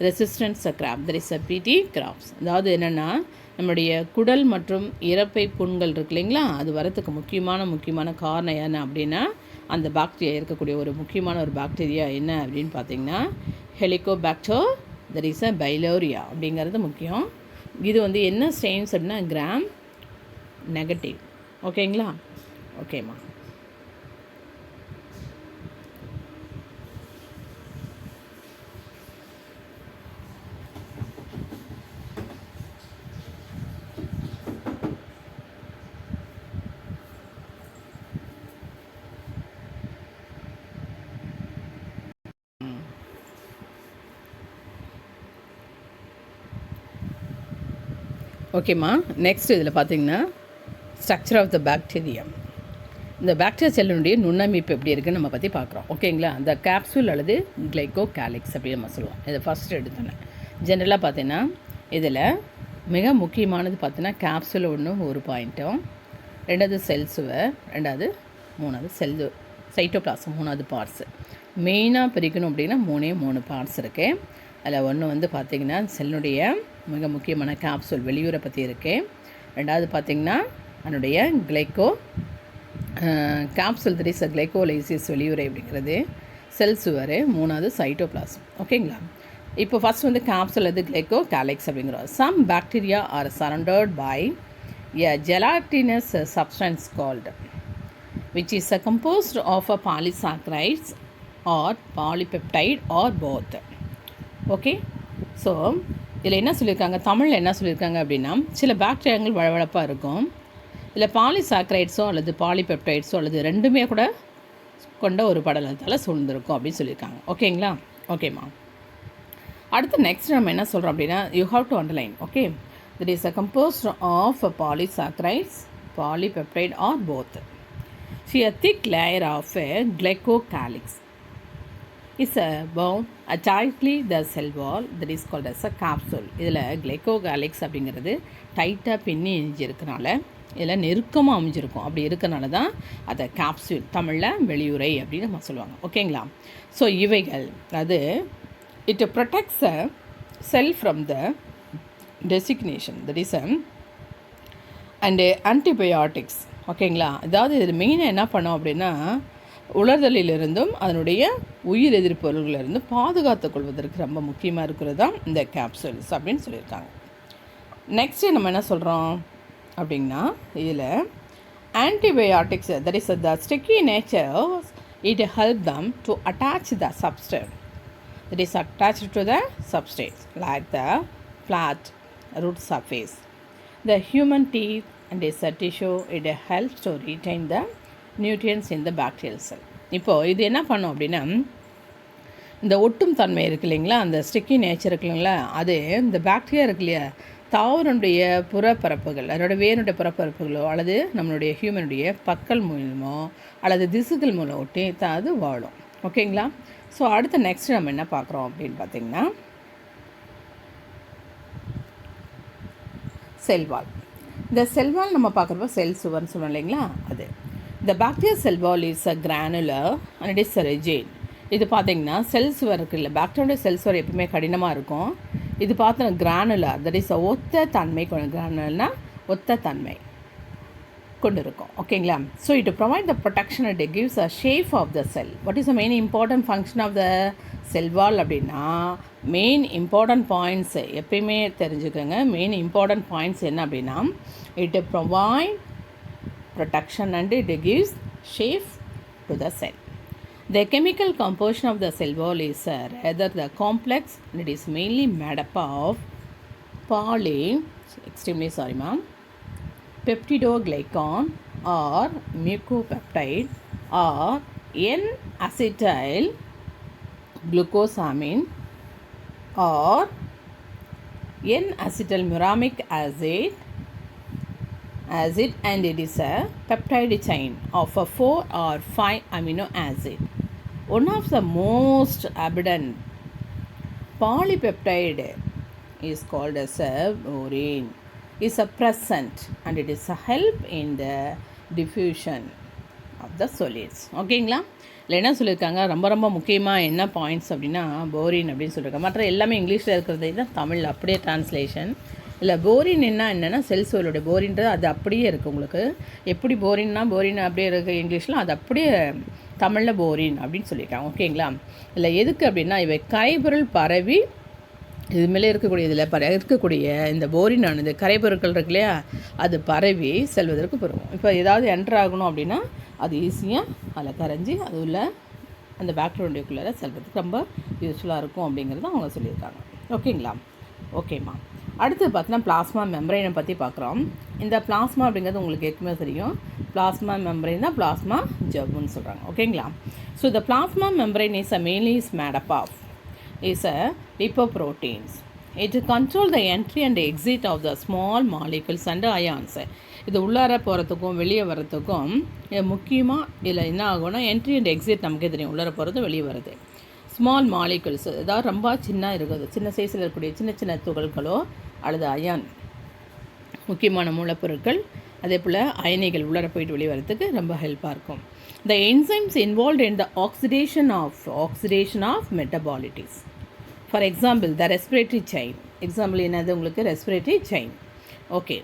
resistance crop. There is a Bt crops. அதாவது என்னென்னா நம்முடைய குடல் மற்றும் இறப்பை புண்கள் இருக்கு இல்லைங்களா, அது வரத்துக்கு முக்கியமான காரணம் என்ன அப்படின்னா அந்த பாக்டீரியா இருக்கக்கூடிய ஒரு முக்கியமான ஒரு பாக்டீரியா என்ன அப்படின்னு பார்த்தீங்கன்னா ஹெலிகோபாக்டர் தட் இஸ் அ பைலோரியா அப்படிங்கிறது முக்கியம். இது வந்து என்ன ஸ்ட்ரெயின்ஸ் அப்படின்னா கிராம் நெகட்டிவ். ஓகேங்களா? ஓகேம்மா. ஓகேம்மா. நெக்ஸ்ட் இதில் பார்த்தீங்கன்னா ஸ்ட்ரக்சர் ஆஃப் த பாக்டீரியா. இந்த பாக்டீரியா செல்லினுடைய நுண்ணமைப்பு எப்படி இருக்குன்னு நம்ம பற்றி பார்க்குறோம். ஓகேங்களா? அந்த கேப்சூல் அல்லது கிளைகோ கேலிக்ஸ் அப்படின்னு நம்ம சொல்லுவோம். இதை ஃபஸ்ட்டு எடுத்தோன்னே ஜென்ரலாக பார்த்தீங்கன்னா இதில் மிக முக்கியமானது பார்த்தீங்கன்னா கேப்சூல் ஒன்று ஒரு பாயிண்ட்டும், ரெண்டாவது செல் சுவர், மூணாவது செல் சைட்டோபிளாசம், மூணாவது பார்ட்ஸு. மெயினாக பிரிக்கணும் அப்படின்னா மூணு பார்ட்ஸ் இருக்குது. அதில் ஒன்று வந்து பார்த்திங்கன்னா செல்லுடைய மிக முக்கியமான கேப்சூல் வெளியூரை பற்றி இருக்குது. ரெண்டாவது பார்த்திங்கன்னா அதனுடைய கிளைக்கோ கேப்சூல் தெரிஸ் கிளைக்கோலைசிஸ் வெளியுறை அப்படிங்கிறது, செல் சுவர், மூணாவது சைட்டோபிளாசம். ஓகேங்களா? இப்போ ஃபஸ்ட் வந்து கேப்சூல் அது கிளைக்கோ கேலிக்ஸ் அப்படிங்கிறோம். Some bacteria are surrounded by a gelatinous substance called which is composed of a polysaccharides or polypeptide or both. Okay, so இதில் என்ன சொல்லியிருக்காங்க, தமிழில் என்ன சொல்லியிருக்காங்க அப்படின்னா சில பாக்டீரியாக்கள் வழவழப்பாக இருக்கும். இதில் பாலிசாக்ரைட்ஸோ அல்லது பாலிபெப்டைட்ஸோ அல்லது ரெண்டுமே கூட கொண்ட ஒரு படலத்தால் சூழ்ந்திருக்கும் அப்படின்னு சொல்லியிருக்காங்க. ஓகேங்களா? ஓகேம்மா. அடுத்து நெக்ஸ்ட் நம்ம என்ன சொல்கிறோம் அப்படின்னா you have to underline. Okay, that is a composed of polysaccharides, polypeptide or both. See a thick layer of a glycocalyx is bound tightly the cell wall that is called as a capsule. இதில் glycocalyx அப்படிங்கிறது டைட்டாக பின்னி இணைஞ்சிருக்கனால இதில் நெருக்கமாக அமைஞ்சிருக்கும். அப்படி இருக்கனால தான் அதை கேப்சூல், தமிழில் வெளியுறை அப்படின்னு நம்ம சொல்லுவாங்க. ஓகேங்களா? ஸோ இவைகள் அது it protects a sell from the designation that is and antibiotics. ஓகேங்களா? அதாவது இது மெயினாக என்ன பண்ணோம் அப்படின்னா உலர்தலிலிருந்தும் அதனுடைய உயிர் எதிர்ப்பொருள்களிலிருந்தும் பாதுகாத்து கொள்வதற்கு ரொம்ப முக்கியமாக இருக்கிறது தான் இந்த கேப்சூல்ஸ் அப்படின்னு சொல்லியிருக்காங்க. நெக்ஸ்ட்டு நம்ம என்ன சொல்கிறோம் அப்படின்னா இதில் antibiotics that is the sticky nature it help them to attach the substrate that is attached to the substrate like the flat root surface the human teeth and is a tissue. It helps to retain the nutrients in the bacterial cell. இப்போது இது என்ன பண்ணோம் அப்படின்னா இந்த ஒட்டும் தன்மை இருக்கு இல்லைங்களா, அந்த ஸ்டிக்கி நேச்சர் இருக்கு இல்லைங்களா, அது இந்த பாக்டீரியா இருக்கு இல்லையா, தாவரனுடைய புறப்பரப்புகள், அதோட வேருடைய புறப்பரப்புகளோ அல்லது நம்மளுடைய ஹியூமனுடைய பற்கள் மூலமோ அல்லது திசுக்கள் மூலம் ஒட்டி அது வாழும். ஓகேங்களா? ஸோ அடுத்த நெக்ஸ்ட் நம்ம என்ன பார்க்குறோம் அப்படின்னு பார்த்தீங்கன்னா செல்வால். இந்த செல்வால் நம்ம பார்க்குறப்ப செல் சுவர்னு சொல்லுவோம் இல்லைங்களா, அது இந்த bacteria cell wall is a granular and it is a rigid. இது பார்த்தீங்கன்னா செல் சுவர் இருக்குது இல்லை, பாக்டீரியாவுடைய செல் சுவர் எப்பவுமே கடினமாக இருக்கும். இது பார்த்தோன்னா கிரானுலர் தட் இஸ் ஒத்த தன்மை கொண்டு, கிரானுலர்னால் ஒத்த தன்மை கொண்டு இருக்கும். ஓகேங்களா? So it provide the protection and it gives a shape of the cell. What is the main important function of the cell wall அப்படின்னா மெயின் இம்பார்ட்டன்ட் பாயிண்ட்ஸ் எப்பயுமே தெரிஞ்சுக்கோங்க. மெயின் இம்பார்ட்டன்ட் பாயிண்ட்ஸ் என்ன அப்படின்னா it provide protection and it gives shape to the sell. The chemical composition of the cell wall is rather the complex and it is mainly made up of peptidoglycan or mucopeptide or N-acetyl glucosamine or N-acetyl muramic acid and it is a peptide chain of a 4 or 5 amino acid. One of the most abundant polypeptide is called as a borin. Is a present and it is a help in the diffusion of the solids. ஓகேங்களா? இல்லை என்ன சொல்லியிருக்காங்க, ரொம்ப ரொம்ப முக்கியமாக என்ன points அப்படின்னா போரின் அப்படின்னு சொல்லியிருக்காங்க. மற்ற எல்லாமே இங்கிலீஷில் இருக்கிறது தான் தமிழ் அப்படியே ட்ரான்ஸ்லேஷன். இல்லை போரின் என்னென்னா செல்ஸோடைய போரின்றது அது அப்படியே இருக்குது. உங்களுக்கு எப்படி போரின் அப்படியே இருக்குது இங்கிலீஷில், அது அப்படியே தமிழில் போரின் அப்படின்னு சொல்லியிருக்காங்க. ஓகேங்களா? இல்லை எதுக்கு அப்படின்னா இவை கரைபொருள் பரவி இது மேலே இருக்கக்கூடிய இதில் இருக்கக்கூடிய இந்த போரினானது கரைபொருட்கள் இருக்கு இல்லையா, அது பரவி செல்வதற்கு பெறும். இப்போ ஏதாவது என்ட்ரு ஆகணும் அப்படின்னா அது ஈஸியாக அதில் கரைஞ்சி அது உள்ள அந்த பாக்டீரியாக்குள்ளே செல்வதற்கு ரொம்ப யூஸ்ஃபுல்லாக இருக்கும் அப்படிங்கிறத அவங்க சொல்லியிருக்காங்க. ஓகேங்களா? ஓகேம்மா. அடுத்து பார்த்தீங்கன்னா பிளாஸ்மா மெம்பரைனை பற்றி பார்க்குறோம். இந்த பிளாஸ்மா அப்படிங்கிறது உங்களுக்கு ஏற்கனவே தெரியும். பிளாஸ்மா மெம்பரைன் தான் பிளாஸ்மா ஜவ்வுன்னு சொல்கிறாங்க. ஓகேங்களா? So the plasma membrane is mainly is made up of is a lipoproteins. It control the entry and exit of the small molecules and ions. இது உள்ளார போகிறதுக்கும் வெளியே வர்றதுக்கும் முக்கியமாக இதில் என்ன ஆகும்னா என்ட்ரி அண்ட் எக்ஸிட் நமக்கே தெரியும். உள்ளார போகிறது வெளியே வருது. ஸ்மால் மாலிகுல்ஸ் ஏதாவது ரொம்ப சின்ன இருக்குது, சின்ன சைஸில் இருக்கக்கூடிய சின்ன சின்ன துகள்களோ அல்லது அயான் முக்கியமான மூலப்பொருட்கள் அதே போல் அயனிகள் உள்ளார போயிட்டு வெளியே வரதுக்கு ரொம்ப ஹெல்ப்பாக இருக்கும். The enzymes involved in the oxidation of metabolites. For example, the respiratory chain. Example என்னது உங்களுக்கு respiratory chain. Okay.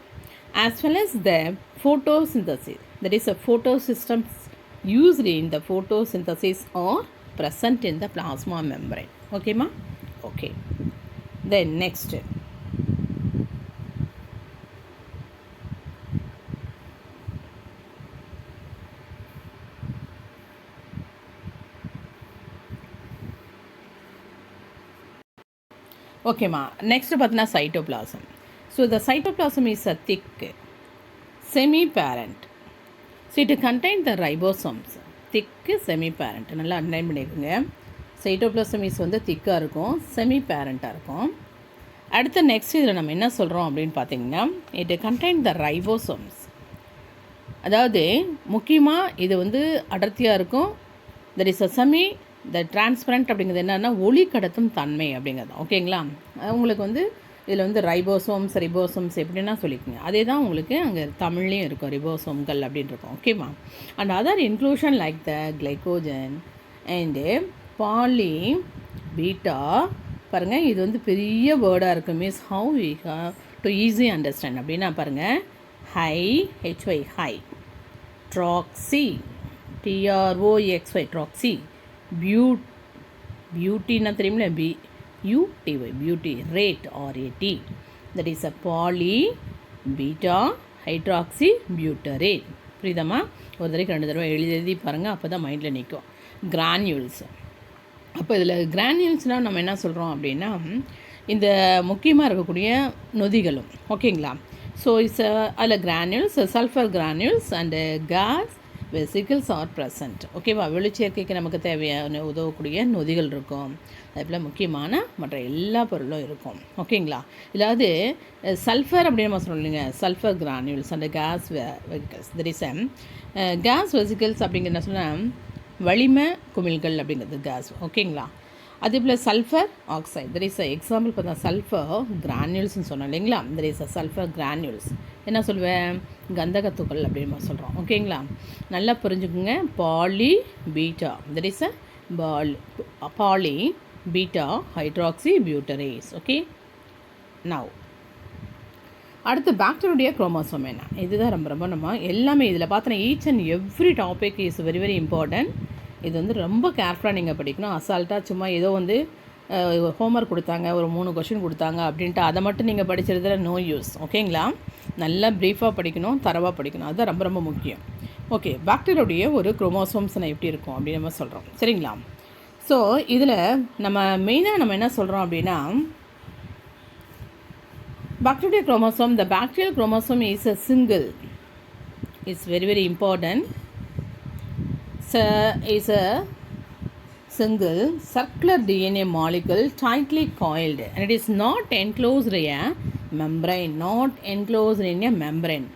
As well as the photosynthesis. That is a photosystems used in the photosynthesis are present in the plasma membrane. Okay ma? Okay. Then next. ஓகேம்மா. Next பார்த்தீங்கன்னா cytoplasm. So the cytoplasm is a thick semi parent. So it contain the ribosomes. திக்கு semi parent நல்லா underline பண்ணியிருக்குங்க. Cytoplasm is வந்து திக்காக இருக்கும், semi பேரண்ட்டாக இருக்கும். அடுத்த next இதில் நம்ம என்ன சொல்கிறோம் அப்படின்னு பார்த்தீங்கன்னா இட் கண்டெயின் த ரைபோசோம்ஸ். அதாவது முக்கியமாக இது வந்து அடர்த்தியாக இருக்கும். That is a semi the transparent அப்படிங்கிறது என்னென்னா ஒளி கடத்தும் தன்மை அப்படிங்கிறது. ஓகேங்களா? உங்களுக்கு வந்து இதில் வந்து ரிபோசோம்ஸ் எப்படின்னா சொல்லிக்கோங்க. அதே தான் உங்களுக்கு அங்கே தமிழ்லேயும் இருக்கும், ரிபோசோம்கள் அப்படின்னு இருக்கும். ஓகேம்மா. And other inclusion like the glycogen and poly beta. பாருங்கள், இது வந்து பெரிய வேர்டாக இருக்குது. Means how we have to easy understand அப்படின்னா பாருங்கள், H Y hy, troxy TROXY troxy, பியூட்டின்னா தெரியுமில்ல, BUTY buty, rate RAT, that is a poly beta hydroxy butyrate. புரியுதாம்மா? ஒரு தடவைக்கு 2 தடவை எழுதி பாருங்கள், அப்போ தான் மைண்டில் நிற்கும். கிரானியூல்ஸ். அப்போ இதில் கிரானியூல்ஸ்னால் நம்ம என்ன சொல்கிறோம் அப்படின்னா இந்த முக்கியமாக இருக்கக்கூடிய நொதிகளும். ஓகேங்களா? ஸோ அதில் granules, sulphur granules and gas vesicles are present. ஓகேவா? வெளிச்சேர்க்கைக்கு நமக்கு தேவையான உதவக்கூடிய நொதிகள் இருக்கும். அதேபோல் முக்கியமான மற்ற எல்லா பொருளும் இருக்கும். ஓகேங்களா? இல்லாது சல்ஃபர் அப்படின்னு நம்ம சொல்லுங்க, sulphur granules and gas vesicles. That is gas vesicles அப்படிங்கிற என்ன சொன்னால் வளிம குமிழ்கள் அப்படிங்கிறது கேஸ். ஓகேங்களா? அதே போல் sulphur oxide, that is example பார்த்தா சல்ஃபர் கிரானியூல்ஸ்னு சொன்னோம் இல்லைங்களா? That is sulphur granules. என்ன சொல்லுவேன்? கந்தகத்துகள் அப்படின்னு நம்ம சொல்கிறோம். ஓகேங்களா? நல்லா புரிஞ்சுக்குங்க. Poly beta, that is poly beta hydroxy butyrate. Okay. Now அடுத்து பாக்டீரியா குரோமோசோம் என்ன? இதுதான் ரொம்ப ரொம்ப நம்ம எல்லாமே இதில் பார்த்தோன்னா each and every topic is very very important. இது வந்து ரொம்ப கேர்ஃபுல்லாக நீங்கள் படிக்கணும். அசால்ட்டாக சும்மா ஏதோ வந்து ஹோம்ஒர்க் கொடுத்தாங்க, ஒரு 3 கொஷின் கொடுத்தாங்க அப்படின்ட்டு அதை மட்டும் நீங்கள் படிச்சிருந்தா நோ யூஸ். ஓகேங்களா? நல்லா ப்ரீஃபாக படிக்கணும், தரவாக படிக்கணும். அதுதான் ரொம்ப ரொம்ப முக்கியம். ஓகே. பாக்டீரியாவுடைய ஒரு குரோமோசோம்ஸ்னால் எப்படி இருக்கும் அப்படின்னு நம்ம சொல்கிறோம். சரிங்களா? ஸோ இதில் நம்ம மெயினாக நம்ம என்ன சொல்கிறோம் அப்படின்னா bacterial chromosome, the bacterial chromosome is a single, it's very very important. So is a single circular DNA molecule tightly coiled and it is not enclosed in a membrane, not enclosed in a membrane.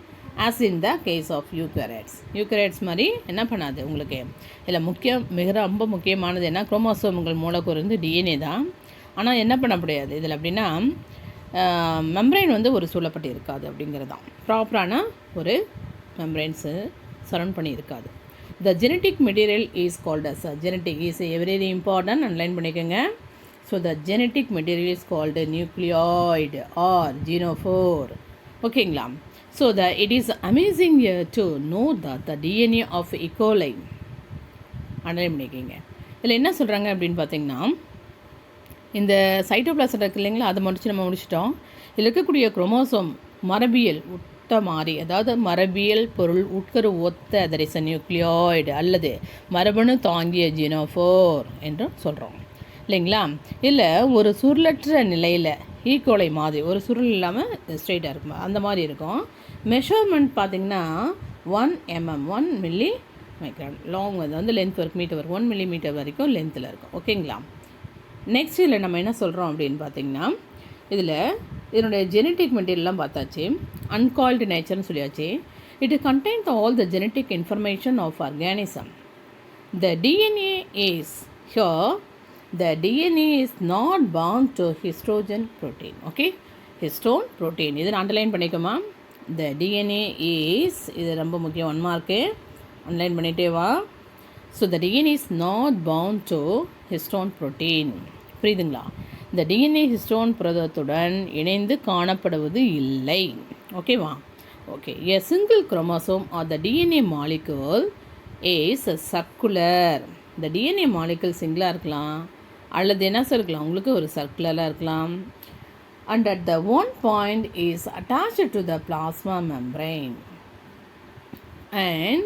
As in the case of eukaryotes மாதிரி என்ன பண்ணாது உங்களுக்கு. இதில் ரொம்ப முக்கியமானது என்ன, குரோமோசோம்கள் மூலக்கூறு வந்து டிஎன்ஏ தான். ஆனால் என்ன பண்ண முடியாது இதில் அப்படின்னா, மெம்ப்ரைன் வந்து ஒரு சூழப்பட்டு இருக்காது அப்படிங்கிறது தான். ப்ராப்பரான ஒரு மெம்ப்ரைன்ஸு சரௌண்ட் பண்ணி இருக்காது. The genetic material is called as genetic is very important, underline பண்ணிக்கோங்க. So the genetic material is called nucleoid or genophore. ஓகேங்களா. So it is amazing to know the DNA of E coli. Underline பண்ணிக்கோங்க. இதில் என்ன சொல்கிறாங்க அப்படின்னு பார்த்தீங்கன்னா, இந்த cytoplasm இருக்குது இல்லைங்களா, அதை நம்ம முடிச்சிட்டோம். இதில் இருக்கக்கூடிய குரோமோசோம் மரபியல் மாறி, அதாவது மரபியல் பொருள் உட்கரு ஒத்த தட் இஸ் நியூக்ளியாய்டு அல்லது மரபணு தாங்கிய ஜீனோஃபோர் என்று சொல்கிறோம் இல்லைங்களா. இல்லை ஒரு சுருளற்ற நிலையில் ஈக்கோலை மாதிரி ஒரு சுருள் இல்லாமல் ஸ்ட்ரெயிட்டாக இருக்கும், அந்த மாதிரி இருக்கும். மெஷர்மெண்ட் பார்த்திங்கன்னா 1 mm 1 மில்லி மைக்ரான் லாங், அது வந்து லென்த் ஒர்க் மீட்டர் ஒர்க் 1 மில்லிமீட்டர் வரைக்கும் லென்த்தில் இருக்கும். ஓகேங்களா. நெக்ஸ்ட் இதில் நம்ம என்ன சொல்கிறோம் அப்படின்னு பார்த்திங்கன்னா, இதனுடைய ஜெனட்டிக் மெட்டீரியல்லாம் பார்த்தாச்சு. அன்கால்டு நேச்சர்னு சொல்லியாச்சு. It contains all the genetic information of organism. The DNA is here. The DNA is not bound to histone protein. Okay, histone protein இது அண்டர்லைன் பண்ணிக்கோமா. த டிஎன்ஏ இஸ், இது ரொம்ப முக்கியம், 1 மார்க்கு அண்டர்லைன் பண்ணிகிட்டே வா. So the DNA is not bound to histone protein. புரியுதுங்களா. இந்த DNA histone புரதத்துடன் இணைந்து காணப்படுவது இல்லை. ஓகேவா. Okay, a single chromosome or the DNA molecule is circular. இந்த டிஎன்ஏ மாலிகூல் சிங்கிளாக இருக்கலாம் அல்லது என்ன இருக்கலாம், உங்களுக்கு ஒரு சர்க்குலராக இருக்கலாம். And at the one point is attached to the plasma membrane. And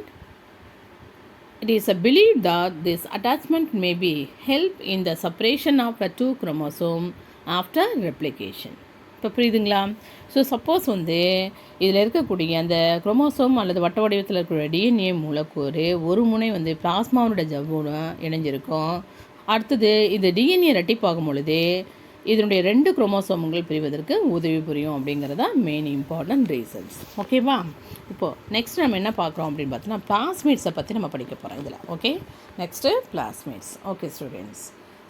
it is believed that this attachment may be help in the separation of the 2 chromosome after replication. இப்போ புரியுதுங்களா. ஸோ சப்போஸ் வந்து இதில் இருக்கக்கூடிய அந்த chromosome அல்லது வட்ட வடிவத்தில் இருக்கக்கூடிய டிஎன்ஏ மூலக்கூறு ஒரு முனை வந்து பிளாஸ்மாவோட ஜவ்வோட இணைஞ்சிருக்கும். அடுத்தது இது டிஎன்ஏ ரெட்டிப்பாகும் பொழுது இதனுடைய 2 குரோமோசோம்கள் பிரிவதற்கு உதவி புரியும் அப்படிங்கிறத மெயின் இம்பார்ட்டன்ட் ரீசன்ஸ். ஓகேவா. இப்போது நெக்ஸ்ட் நம்ம என்ன பார்க்குறோம் அப்படின்னு பார்த்தோன்னா, பிளாஸ்மேட்ஸை பற்றி நம்ம படிக்க போகிறோம் இதில். Okay, next plasmids. Okay students,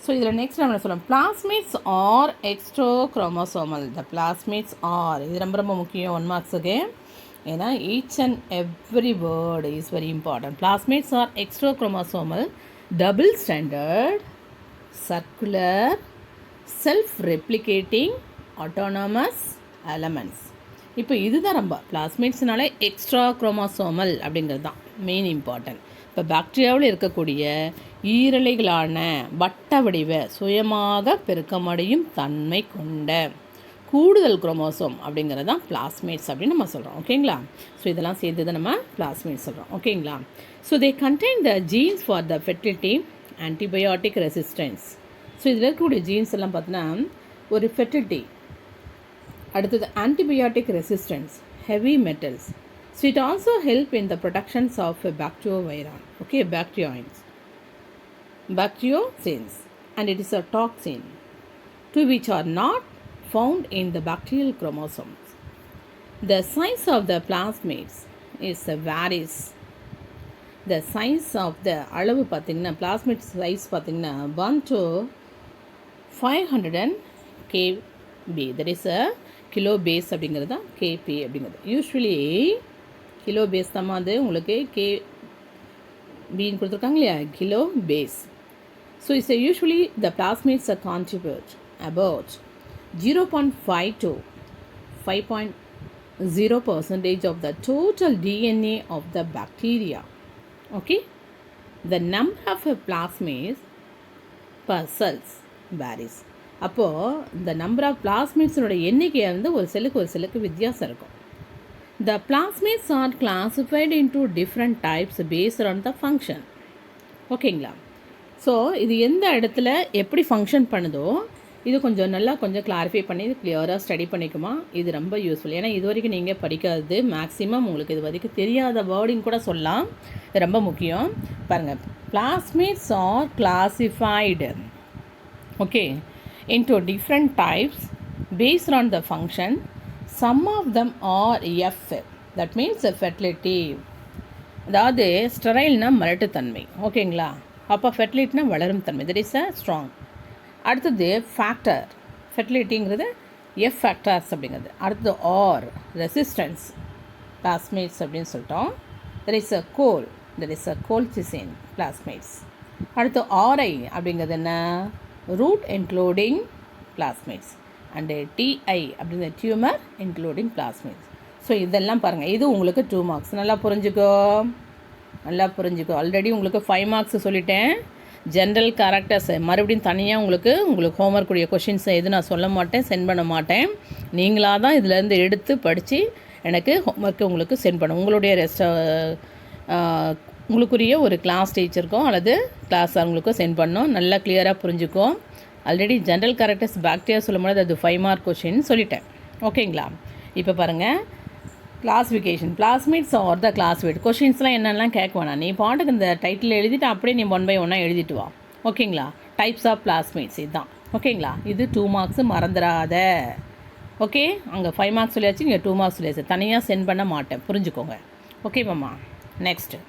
so இதில் நெக்ஸ்ட் நம்ம சொல்லலாம், plasmids are extrachromosomal. The plasmids are, இது ரொம்ப ரொம்ப முக்கியம் 1 மார்க்ஸுக்கு, ஏன்னா each and every word is very important. Plasmids are extrachromosomal, double stranded, circular, self-replicating, autonomous elements. இப்போ இதுதான் ரொம்ப பிளாஸ்மேட்ஸ்னால எக்ஸ்ட்ரா குரோமோசோமல் அப்படிங்கிறது தான் மெயின் இம்பார்ட்டன்ட். இப்போ பாக்டீரியாவில் இருக்கக்கூடிய ஈரலைகளான வட்ட வடிவ சுயமாக பெருக்கமடையும் தன்மை கொண்ட கூடுதல் குரோமோசோம் அப்படிங்கிறது தான் பிளாஸ்மேட்ஸ் அப்படின்னு நம்ம சொல்கிறோம். ஓகேங்களா. ஸோ இதெல்லாம் சேர்த்து தான் நம்ம பிளாஸ்மேட்ஸ் சொல்கிறோம். ஓகேங்களா. So they contain the genes for the fertility, antibiotic resistance. So இதில் இருக்கக்கூடிய ஜீன்ஸ் எல்லாம் பார்த்தீங்கன்னா ஒரு ஃபெர்டிலிட்டி, அடுத்தது antibiotic resistance, heavy metals. So it also help in the productions of bacteriocin. Okay, bacteriocins, and it is a toxin to which are not found in the bacterial chromosomes. The size of the plasmids is varies. The size of the அளவு பார்த்திங்கன்னா plasmid size பார்த்திங்கன்னா 1 to 500 kb, that is a kilo base அப்படிங்கிறது தான் KP அப்படிங்கிறது. Usually kilo base தான் அது உங்களுக்கு பின்னு கொடுத்துருக்காங்க இல்லையா, kilo base. So it's usually the plasmids contribute about 0.5 to 5.0% of the total DNA of the bacteria. Okay, the number of plasmids per cells varies. அப்போது இந்த நம்பர் ஆஃப் பிளாஸ்மிட்ஸோட எண்ணிக்கையாக இருந்து ஒரு செல்லுக்கு வித்தியாசம் இருக்கும். The plasmids are classified into different types based on the function. ஓகேங்களா. ஸோ இது எந்த இடத்துல எப்படி ஃபங்க்ஷன் பண்ணுதோ இது கொஞ்சம் நல்லா கிளாரிஃபை பண்ணி இது கிளியராக ஸ்டடி பண்ணிக்குமா. இது ரொம்ப யூஸ்ஃபுல். ஏன்னா இது வரைக்கும் நீங்கள் படிக்காதது மேக்ஸிமம் உங்களுக்கு இது வரைக்கும் தெரியாத வேர்டிங் கூட சொல்லலாம். இது ரொம்ப முக்கியம். பாருங்கள், plasmids are classified okay into different types based on the function. Some of them are F, that means fertility. அதாவது ஸ்டெரைல்னா மலட்டுத்தன்மை. ஓகேங்களா? அப்போ ஃபெர்டிலிட்டினா வளரும் தன்மை. That is a strong. அடுத்தது ஃபேக்டர். ஃபெர்டிலிட்டிங்கிறது எஃப் ஃபேக்டர்ஸ் அப்படிங்கிறது. அடுத்தது ஆர் ரெசிஸ்டன்ஸ் பிளாஸ்மேட்ஸ் அப்படின்னு சொல்லிட்டோம். That is a col. That is a colicin plasmids. அடுத்து ஆர்ஐ அப்படிங்கிறது என்ன? Root including plasmids. And TI அப்படிங்கிற டியூமர் இன்க்ளூடிங் பிளாஸ்மேட்ஸ். ஸோ இதெல்லாம் பாருங்கள், இது உங்களுக்கு 2 மார்க்ஸ். நல்லா புரிஞ்சுக்கோ. ஆல்ரெடி உங்களுக்கு 5 மார்க்ஸ் சொல்லிட்டேன். ஜென்ரல் கேரக்டர்ஸ் மறுபடியும் தனியாக உங்களுக்கு ஹோம்ஒர்க் உடைய கொஷின்ஸை எதுவும் நான் சொல்ல மாட்டேன், சென்ட் பண்ண மாட்டேன். நீங்களாக தான் இதிலேருந்து எடுத்து படித்து எனக்கு ஹோம்ஒர்க்கு உங்களுக்கு சென்ட் பண்ணணும். உங்களுடைய உங்களுக்குரிய ஒரு கிளாஸ் டீச்சருக்கும் அல்லது கிளாஸ் அவங்களுக்கும் சென்ட் பண்ணணும். நல்லா கிளியராக புரிஞ்சுக்கும். ஆல்ரெடி ஜென்ரல் கேரக்டர்ஸ் பாக்டீரியா சொல்லும்போது அது 5 மார்க் கொஷின் சொல்லிட்டேன். ஓகேங்களா? இப்போ பாருங்கள், classification plasmids are the classmate. கொஷின்ஸ்லாம் என்னென்னலாம் கேட்க வேணாம். நீ பாட்டுக்கு இந்த டைட்டில் எழுதிட்டு அப்படியே நீ 1 by 1 எழுதிட்டு வா. ஓகேங்களா? டைப்ஸ் ஆஃப் பிளாஸ்மேட்ஸ் இதுதான். ஓகேங்களா? இது 2 மார்க்ஸ் மறந்துடாத. ஓகே, அங்கே 5 மார்க்ஸ் சொல்லியாச்சு, இங்கே 2 மார்க்ஸ் சொல்லியாச்சு. தனியாக சென்ட் பண்ண மாட்டேன், புரிஞ்சுக்கோங்க. ஓகே மாமா. நெக்ஸ்ட்டு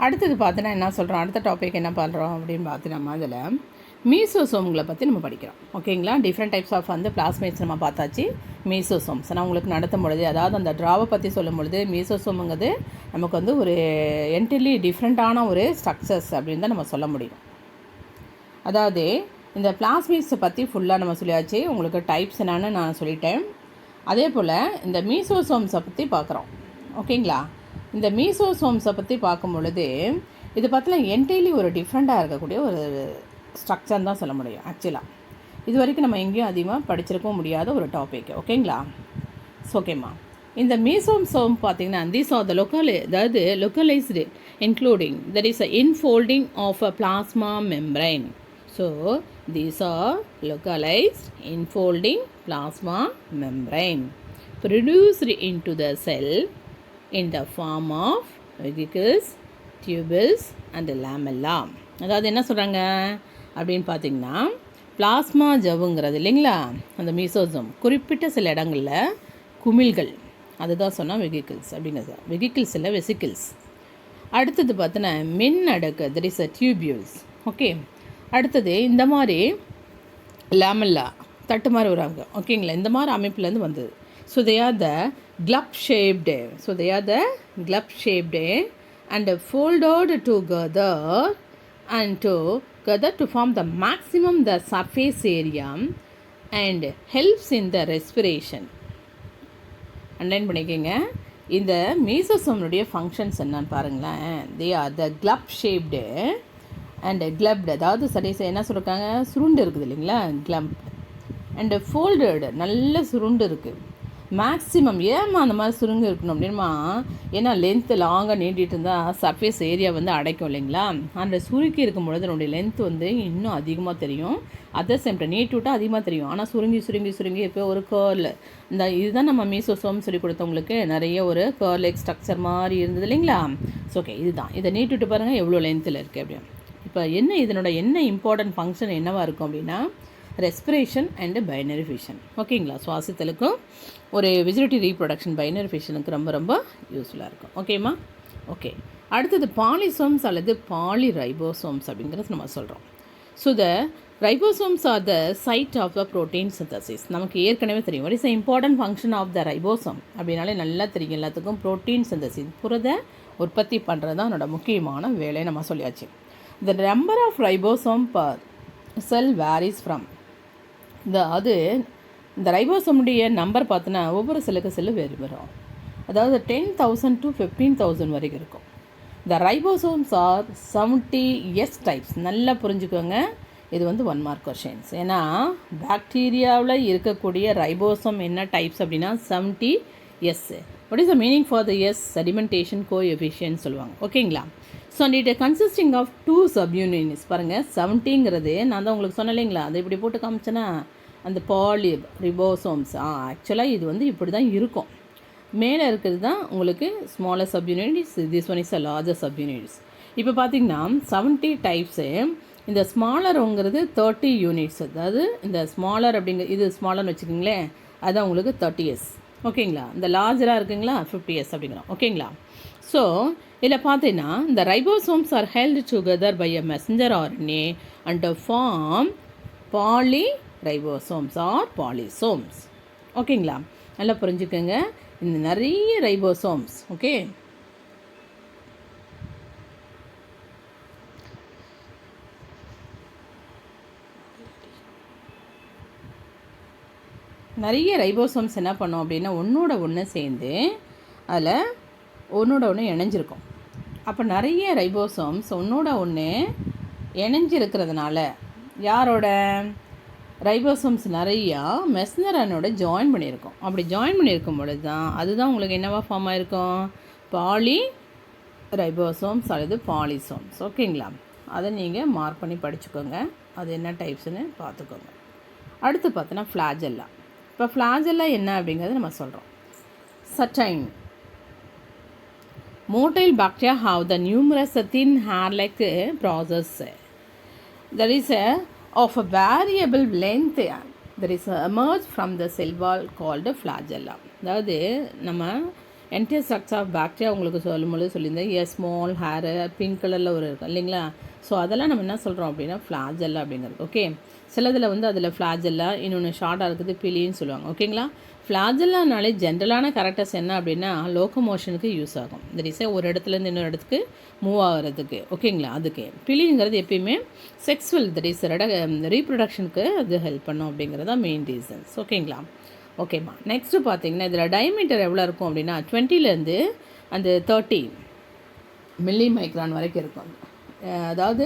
அடுத்தது பார்த்தோன்னா என்ன சொல்கிறோம், அடுத்த டாபிக் என்ன பண்ணுறோம் அப்படின்னு பார்த்து அதில் மீசோசோம்களை பற்றி நம்ம படிக்கிறோம். ஓகேங்களா? டிஃப்ரெண்ட் டைப்ஸ் ஆஃப் பிளாஸ்மேட்ஸ் நம்ம பார்த்தாச்சு. மீசோசோம்ஸ் நான் உங்களுக்கு நடத்தும் பொழுது, அதாவது அந்த ட்ராவை பற்றி சொல்லும் பொழுது, மீசோசோமுங்கிறது நமக்கு ஒரு என்டர்லி டிஃப்ரெண்ட்டான ஒரு ஸ்ட்ரக்சர்ஸ் அப்படின்னு தான் நம்ம சொல்ல முடியும். அதாவது இந்த பிளாஸ்மேட்ஸை பற்றி ஃபுல்லாக நம்ம சொல்லியாச்சு. உங்களுக்கு டைப்ஸ் என்னன்னு நான் சொல்லிட்டேன். அதே போல் இந்த மீசோசோம்ஸை பற்றி பார்க்குறோம். ஓகேங்களா? இந்த மீசோசோம்ஸை பற்றி பார்க்கும் பொழுது இது பார்த்தீங்கன்னா என்டைலி ஒரு டிஃப்ரெண்ட்டாக இருக்கக்கூடிய ஒரு ஸ்ட்ரக்சர் தான் சொல்ல முடியும். ஆக்சுவலாக இது வரைக்கும் நம்ம எங்கேயும் அதிகமாக படிச்சிருக்கவும் முடியாத ஒரு டாபிக். ஓகேங்களா? ஓகேம்மா. இந்த மீசோசோம் பார்த்தீங்கன்னா தீஸ் ஆர் த அதாவது localised including that is a infolding of a plasma membrane. So these are localised infolding plasma membrane produced into the cell in the form of vesicles, tubules and lamella. அதாவது என்ன சொல்கிறாங்க அப்படின்னு பார்த்தீங்கன்னா, plasma ஜவ்வுங்கிறது இல்லைங்களா, அந்த மீசோசோம் குறிப்பிட்ட சில இடங்களில் குமிழ்கள், அதுதான் சொன்னால் வெகிக்கிள்ஸ் அப்படிங்கிறது. வெகிக்கிள்ஸ் இல்லை, வெசிக்கிள்ஸ். அடுத்தது பார்த்தோன்னா மின் அடுக்கு, that is a tubules. Okay. அடுத்தது இந்த மாதிரி லேமெல்லா தட்டு மாதிரி வராங்க. ஓகேங்களா? இந்த மாதிரி அமைப்புலேருந்து வந்தது. So they are the glove-shaped. And folded together to form the maximum the surface area and helps in the respiration. Underline பண்ணிக்கோங்க. இந்த மீசோசோமுடைய ஃபங்க்ஷன்ஸ் என்னன்னு பாருங்களேன். they are the glove-shaped and glubbed. அதாவது சரி என்ன சொல்லியிருக்காங்க, சுருண்டு இருக்குது இல்லைங்களா, glump. அண்ட் ஃபோல்டட், நல்ல சுருண்டு இருக்குது. மேக்ஸிமம் ஏமா அந்த மாதிரி சுருங்க இருக்கணும் அப்படின்மா, ஏன்னா லென்த்து லாங்காக நீண்டிட்டு இருந்தால் சர்ஃபேஸ் ஏரியா அடைக்கும் இல்லைங்களா. அந்த சுருக்கி இருக்கும் பொழுது அதனுடைய லென்த்து இன்னும் அதிகமாக தெரியும். அதர் சேம் டைம் நீட்டு விட்டால் அதிகமாக தெரியும். ஆனால் சுருங்கி இப்போ ஒரு கேர்ல், இந்த இதுதான் நம்ம மீசோசோம் சொல்லி கொடுத்தவங்களுக்கு நிறைய ஒரு கேர்ல் லைக் ஸ்ட்ரக்சர் மாதிரி இருந்தது இல்லைங்களா. ஸோ ஓகே, இதுதான். இதை நீட்டு விட்டு பாருங்கள் எவ்வளோ லென்த்தில் இருக்குது அப்படின்னு. இப்போ இதனோட என்ன இம்பார்ட்டன்ட் ஃபங்க்ஷன் என்னவாக இருக்கும் அப்படின்னா, ரெஸ்பிரேஷன் அண்டு பைனரி ஃபிஷன். ஓகேங்களா? சுவாசித்தலுக்கும் ஒரு வெஜிடேட்டிவ் ரீப்ரொடக்ஷன் பைனரி ஃபிஷனுக்கு ரொம்ப ரொம்ப யூஸ்ஃபுல்லாக இருக்கும். ஓகேம்மா? ஓகே. அடுத்தது பாலிசோம்ஸ் அல்லது பாலிரைபோசோம்ஸ் அப்படிங்கிறது நம்ம சொல்கிறோம். So the ribosomes are the site of the protein synthesis. நமக்கு ஏற்கனவே தெரியும். What is the important function of the ribosome அப்படின்னாலே நல்லா தெரியும் எல்லாத்துக்கும். ப்ரோட்டீன் சிந்தசிஸ், புரத உற்பத்தி பண்ணுறது தான் என்னோட முக்கியமான வேலையை நம்ம சொல்லியாச்சு. The number of ribosome per cell varies from இந்த ரைபோசோமுடைய நம்பர் பார்த்தோன்னா ஒவ்வொரு செல்லு வேறு வரும். அதாவது 10,000 to 15,000 வரைக்கும் இருக்கும். த ரைபோசோம்ஸ் ஆர் 70S டைப்ஸ். நல்லா புரிஞ்சுக்கோங்க. இது 1 மார்க் கொஷின்ஸ். ஏன்னா பாக்டீரியாவில் இருக்கக்கூடிய ரைபோசோம் என்ன டைப்ஸ் அப்படின்னா 70S. What is the meaning for the S? Sedimentation coefficient சொல்லுவாங்க. ஓகேங்களா? So and it consisting of 2 subunits. பாருங்கள் 70ங்கிறது நான் தான் உங்களுக்கு சொன்னேன் இல்லைங்களா, அதை இப்படி போட்டு காமிச்சேன்னா அந்த பாலி ரிபோசோம்ஸ். ஆக்சுவலாக இது வந்து இப்படி தான் இருக்கும். மேலே இருக்கிறது தான் உங்களுக்கு smaller subunits, this one is a larger subunits. இப்போ பார்த்தீங்கன்னா 70 டைப்ஸு. இந்த ஸ்மாலருங்கிறது 30 யூனிட்ஸ். அதாவது இந்த ஸ்மாலர் அப்படிங்கிற இது ஸ்மாலர்னு வச்சுக்கிங்களேன், அதுதான் உங்களுக்கு 30s. ஓகேங்களா. இந்த லார்ஜராக இருக்குங்களா 50s அப்படிங்கிறோம். ஓகேங்களா. ஸோ இதில் பார்த்தீங்கன்னா இந்த ribosomes are held together by a messenger RNA and form poly ribosomes or polysomes. ஓகேங்களா. நல்லா புரிஞ்சுக்கோங்க. இந்த நிறைய ரைபோசோம்ஸ். ஓகே. நிறைய ரைபோசோம்ஸ் என்ன பண்ணோம் அப்படின்னா ஒன்றோட ஒன்று சேர்ந்து அதில் ஒன்றோட ஒன்று இணைஞ்சிருக்கும். அப்போ நிறைய ரைபோசோம்ஸ் ஒன்றோட ஒன்று இணைஞ்சிருக்கிறதுனால யாரோட ரைபோசோம்ஸ் நிறையா மெசஞ்சர் RNAவோட ஜாயின் பண்ணியிருக்கோம். அப்படி ஜாயின் பண்ணியிருக்கும் பொழுது தான் அதுதான் உங்களுக்கு என்னவா ஃபார்ம் ஆகிருக்கும், பாலி ரைபோசோம்ஸ் அல்லது பாலிசோம்ஸ். ஓகேங்களா. அதை நீங்கள் மார்க் பண்ணி படிச்சுக்கோங்க, அது என்ன டைப்ஸ்னு பார்த்துக்கோங்க. அடுத்து பார்த்தோன்னா ஃப்ளாஜெல்லா. இப்போ ஃப்ளாஜெல்லா என்ன அப்படிங்கிறது நம்ம சொல்கிறோம். Certain motile bacteria have the numerous thin hair-like process. There is of a variable length. There is emerge from the cell wall called flagella. அதாவது நம்ம என்டையர் ஸ்ட்ரக்சர் ஆஃப் பாக்டீரியா உங்களுக்கு சொல்லும்போது சொல்லியிருந்தேன். ஸ்மால் ஹேரு பிங்க் கலரில் ஒரு இருக்கும் இல்லைங்களா. So அதெல்லாம் நம்ம என்ன சொல்கிறோம் அப்படின்னா ஃப்ளாஜெல்லா அப்படிங்கிறது. ஓகே. சிலதில் வந்து அதில் ஃப்ளாஜெல்லா, இன்னொன்று ஷார்ட்டாக இருக்குது பிலின்னு சொல்லுவாங்க. ஓகேங்களா. ஃப்ளாஜெல்லானாலே ஜென்ரலான கேரக்டர்ஸ் என்ன அப்படின்னா லோக்கோமோஷனுக்கு யூஸ் ஆகும். தட் இஸ் ஒரு இடத்துலேருந்து இன்னொரு இடத்துக்கு மூவ் ஆகிறதுக்கு. ஓகேங்களா. அதுக்கு பிலிங்கிறது எப்பயுமே செக்ஸுவல், தட் இஸ் ரீப்ரொடக்ஷனுக்கு அது ஹெல்ப் பண்ணும் அப்படிங்கிறது தான் மெயின் ரீசன்ஸ். ஓகேங்களா. ஓகேம்மா. நெக்ஸ்ட்டு பார்த்தீங்கன்னா இதில் டயமீட்டர் எவ்வளோ இருக்கும் அப்படின்னா 20லேருந்து அந்த 30 மில்லி மைக்ரான் வரைக்கும் இருக்கும். அதாவது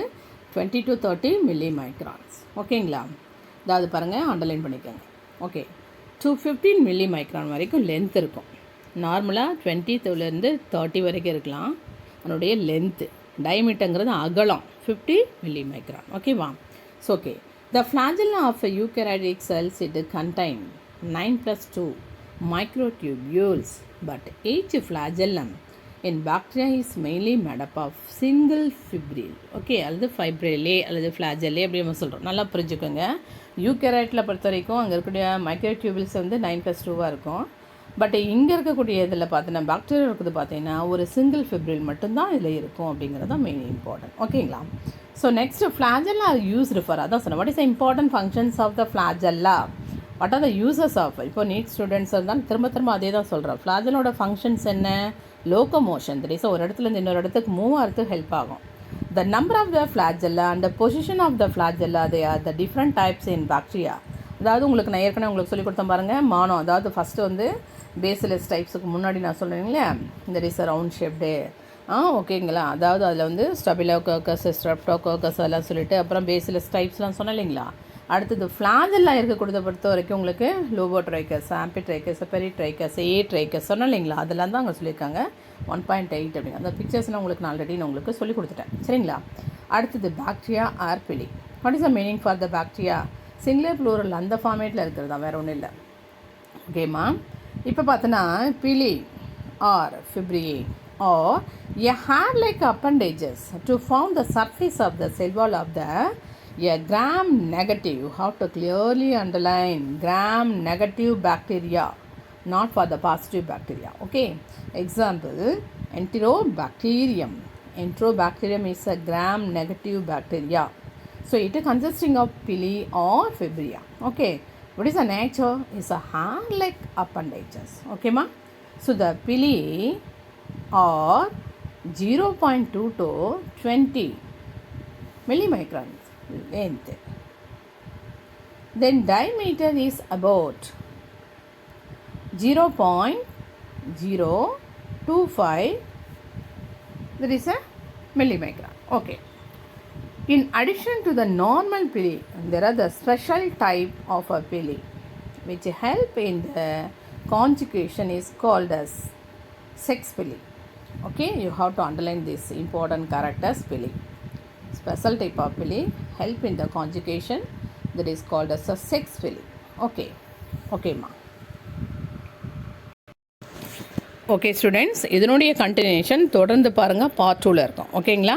20 to 30 மில்லி மைக்ரான்ஸ். ஓகேங்களா. அதாவது பாருங்கள், அண்டர்லைன் பண்ணிக்கோங்க. ஓகே. 215 மில்லி மைக்ரான் வரைக்கும் லென்த் இருக்கும். நார்மலாக 20லேருந்து 30 வரைக்கும் இருக்கலாம் அதனுடைய லென்த்து. டயமீட்டருங்கிறது அகலம் 50 மில்லி மைக்ரான். ஓகேவா. So okay. The flagella of eukaryotic cells it contain 9+2 microtubules, but each flagellum in bacteria is mainly made up of single fibril. Okay. அல்லது ஃபைப்ரிலே அல்லது ஃப்ளாஜெல்லே அப்படி நம்ம சொல்கிறோம். நல்லா புரிஞ்சுக்கோங்க. யூகேரியோட்டில் பொறுத்த வரைக்கும் அங்கே இருக்கக்கூடிய மைக்ரோடியூபிள்ஸ் வந்து 9+2 இருக்கும். பட் இங்கே இருக்கக்கூடிய இதில் பார்த்தீங்கன்னா பாக்டீரியா இருக்குது பார்த்தீங்கன்னா ஒரு சிங்கிள் ஃபிப்ரில் மட்டும்தான் இதில் இருக்கும் அப்படிங்கிறது தான் மெயின் இம்பார்ட்டன்ட். ஓகேங்களா. So next flagella are used for, அதான் சொன்னேன். What is the important functions of the flagella, what are the uses of. இப்போ நீட் ஸ்டூடெண்ட்ஸ் இருந்தால் திரும்ப அதே தான் சொல்கிறேன். ஃப்ளாஜெல்லோட ஃபங்க்ஷன்ஸ் என்ன, லோக்கோமோஷன். தட் இஸ் ஒரு இடத்துலேருந்து இன்னொரு இடத்துக்கு மூவ் ஆகிறதுக்கு ஹெல்ப் ஆகும். The number of the flagella and the position of the flagella, they are the different types in bacteria. அதாவது உங்களுக்கு நான் ஏற்கனவே உங்களுக்கு சொல்லி கொடுத்தேன் பாருங்கள், மானோ. அதாவது ஃபஸ்ட்டு வந்து பேசிலஸ் டைப்ஸுக்கு முன்னாடி நான் சொல்கிறேன் இல்லையா, இந்த இஸ் ரவுண்ட் ஷேப்டு. ஓகேங்களா. அதாவது அதில் வந்து ஸ்டபிலோகோக்கஸ், ஸ்ட்ரெப்டோகோக்கஸ் எல்லாம் சொல்லிவிட்டு அப்புறம் பேசிலஸ் டைப்ஸ்லாம் சொன்னேன் இல்லைங்களா. அடுத்தது ஃப்ளாஜெல்லா இருக்கக்கூடியதை பொறுத்த வரைக்கும் உங்களுக்கு லோபோட்ரைக்கஸ், ஆம்பிட்ரைக்கஸ், பெரிட்ரைக்கஸ், ஏட்ரைக்கஸ் சொன்னேன் இல்லைங்களா. அதெல்லாம் தான் அங்கே சொல்லியிருக்காங்க 1.8 அப்படிங்க. அந்த பிக்சர்ஸ்லாம் உங்களுக்கு நான் ஆல்ரெடி நான் உங்களுக்கு சொல்லி கொடுத்துட்டேன். சரிங்களா. அடுத்தது bacteria or pili. What is the meaning for the bacteria, singular plural அந்த ஃபார்மேட்டில் இருக்கிறது தான், வேறு ஒன்றும் இல்லை. ஓகேம்மா. இப்போ பார்த்தோன்னா pili or fimbriae or a hair like appendages to form the surface of the cell wall of the a gram negative. You have to clearly underline gram negative bacteria, not for the positive bacteria. Okay. Example, Enterobacterium. Enterobacterium is a gram negative bacteria. So it is consisting of pili or fibria. Okay. What is the nature? Is a hair-like appendages. Okay, ma. So the pili are 0.2 to 20 millimicrons length. Then diameter is about 0.025, that is a millimicron. Okay. In addition to the normal pili, there are the special type of a pili which help in the conjugation is called as sex pili. Okay, you have to underline this important character spelling. Special type of spelling help in the conjugation, that is called as a sex spelling. Okay, okay ma. Okay students, இதனுடைய continuation தொடர்ந்து பாருங்கள், part 2ல் இருக்கும். ஓகேங்களா?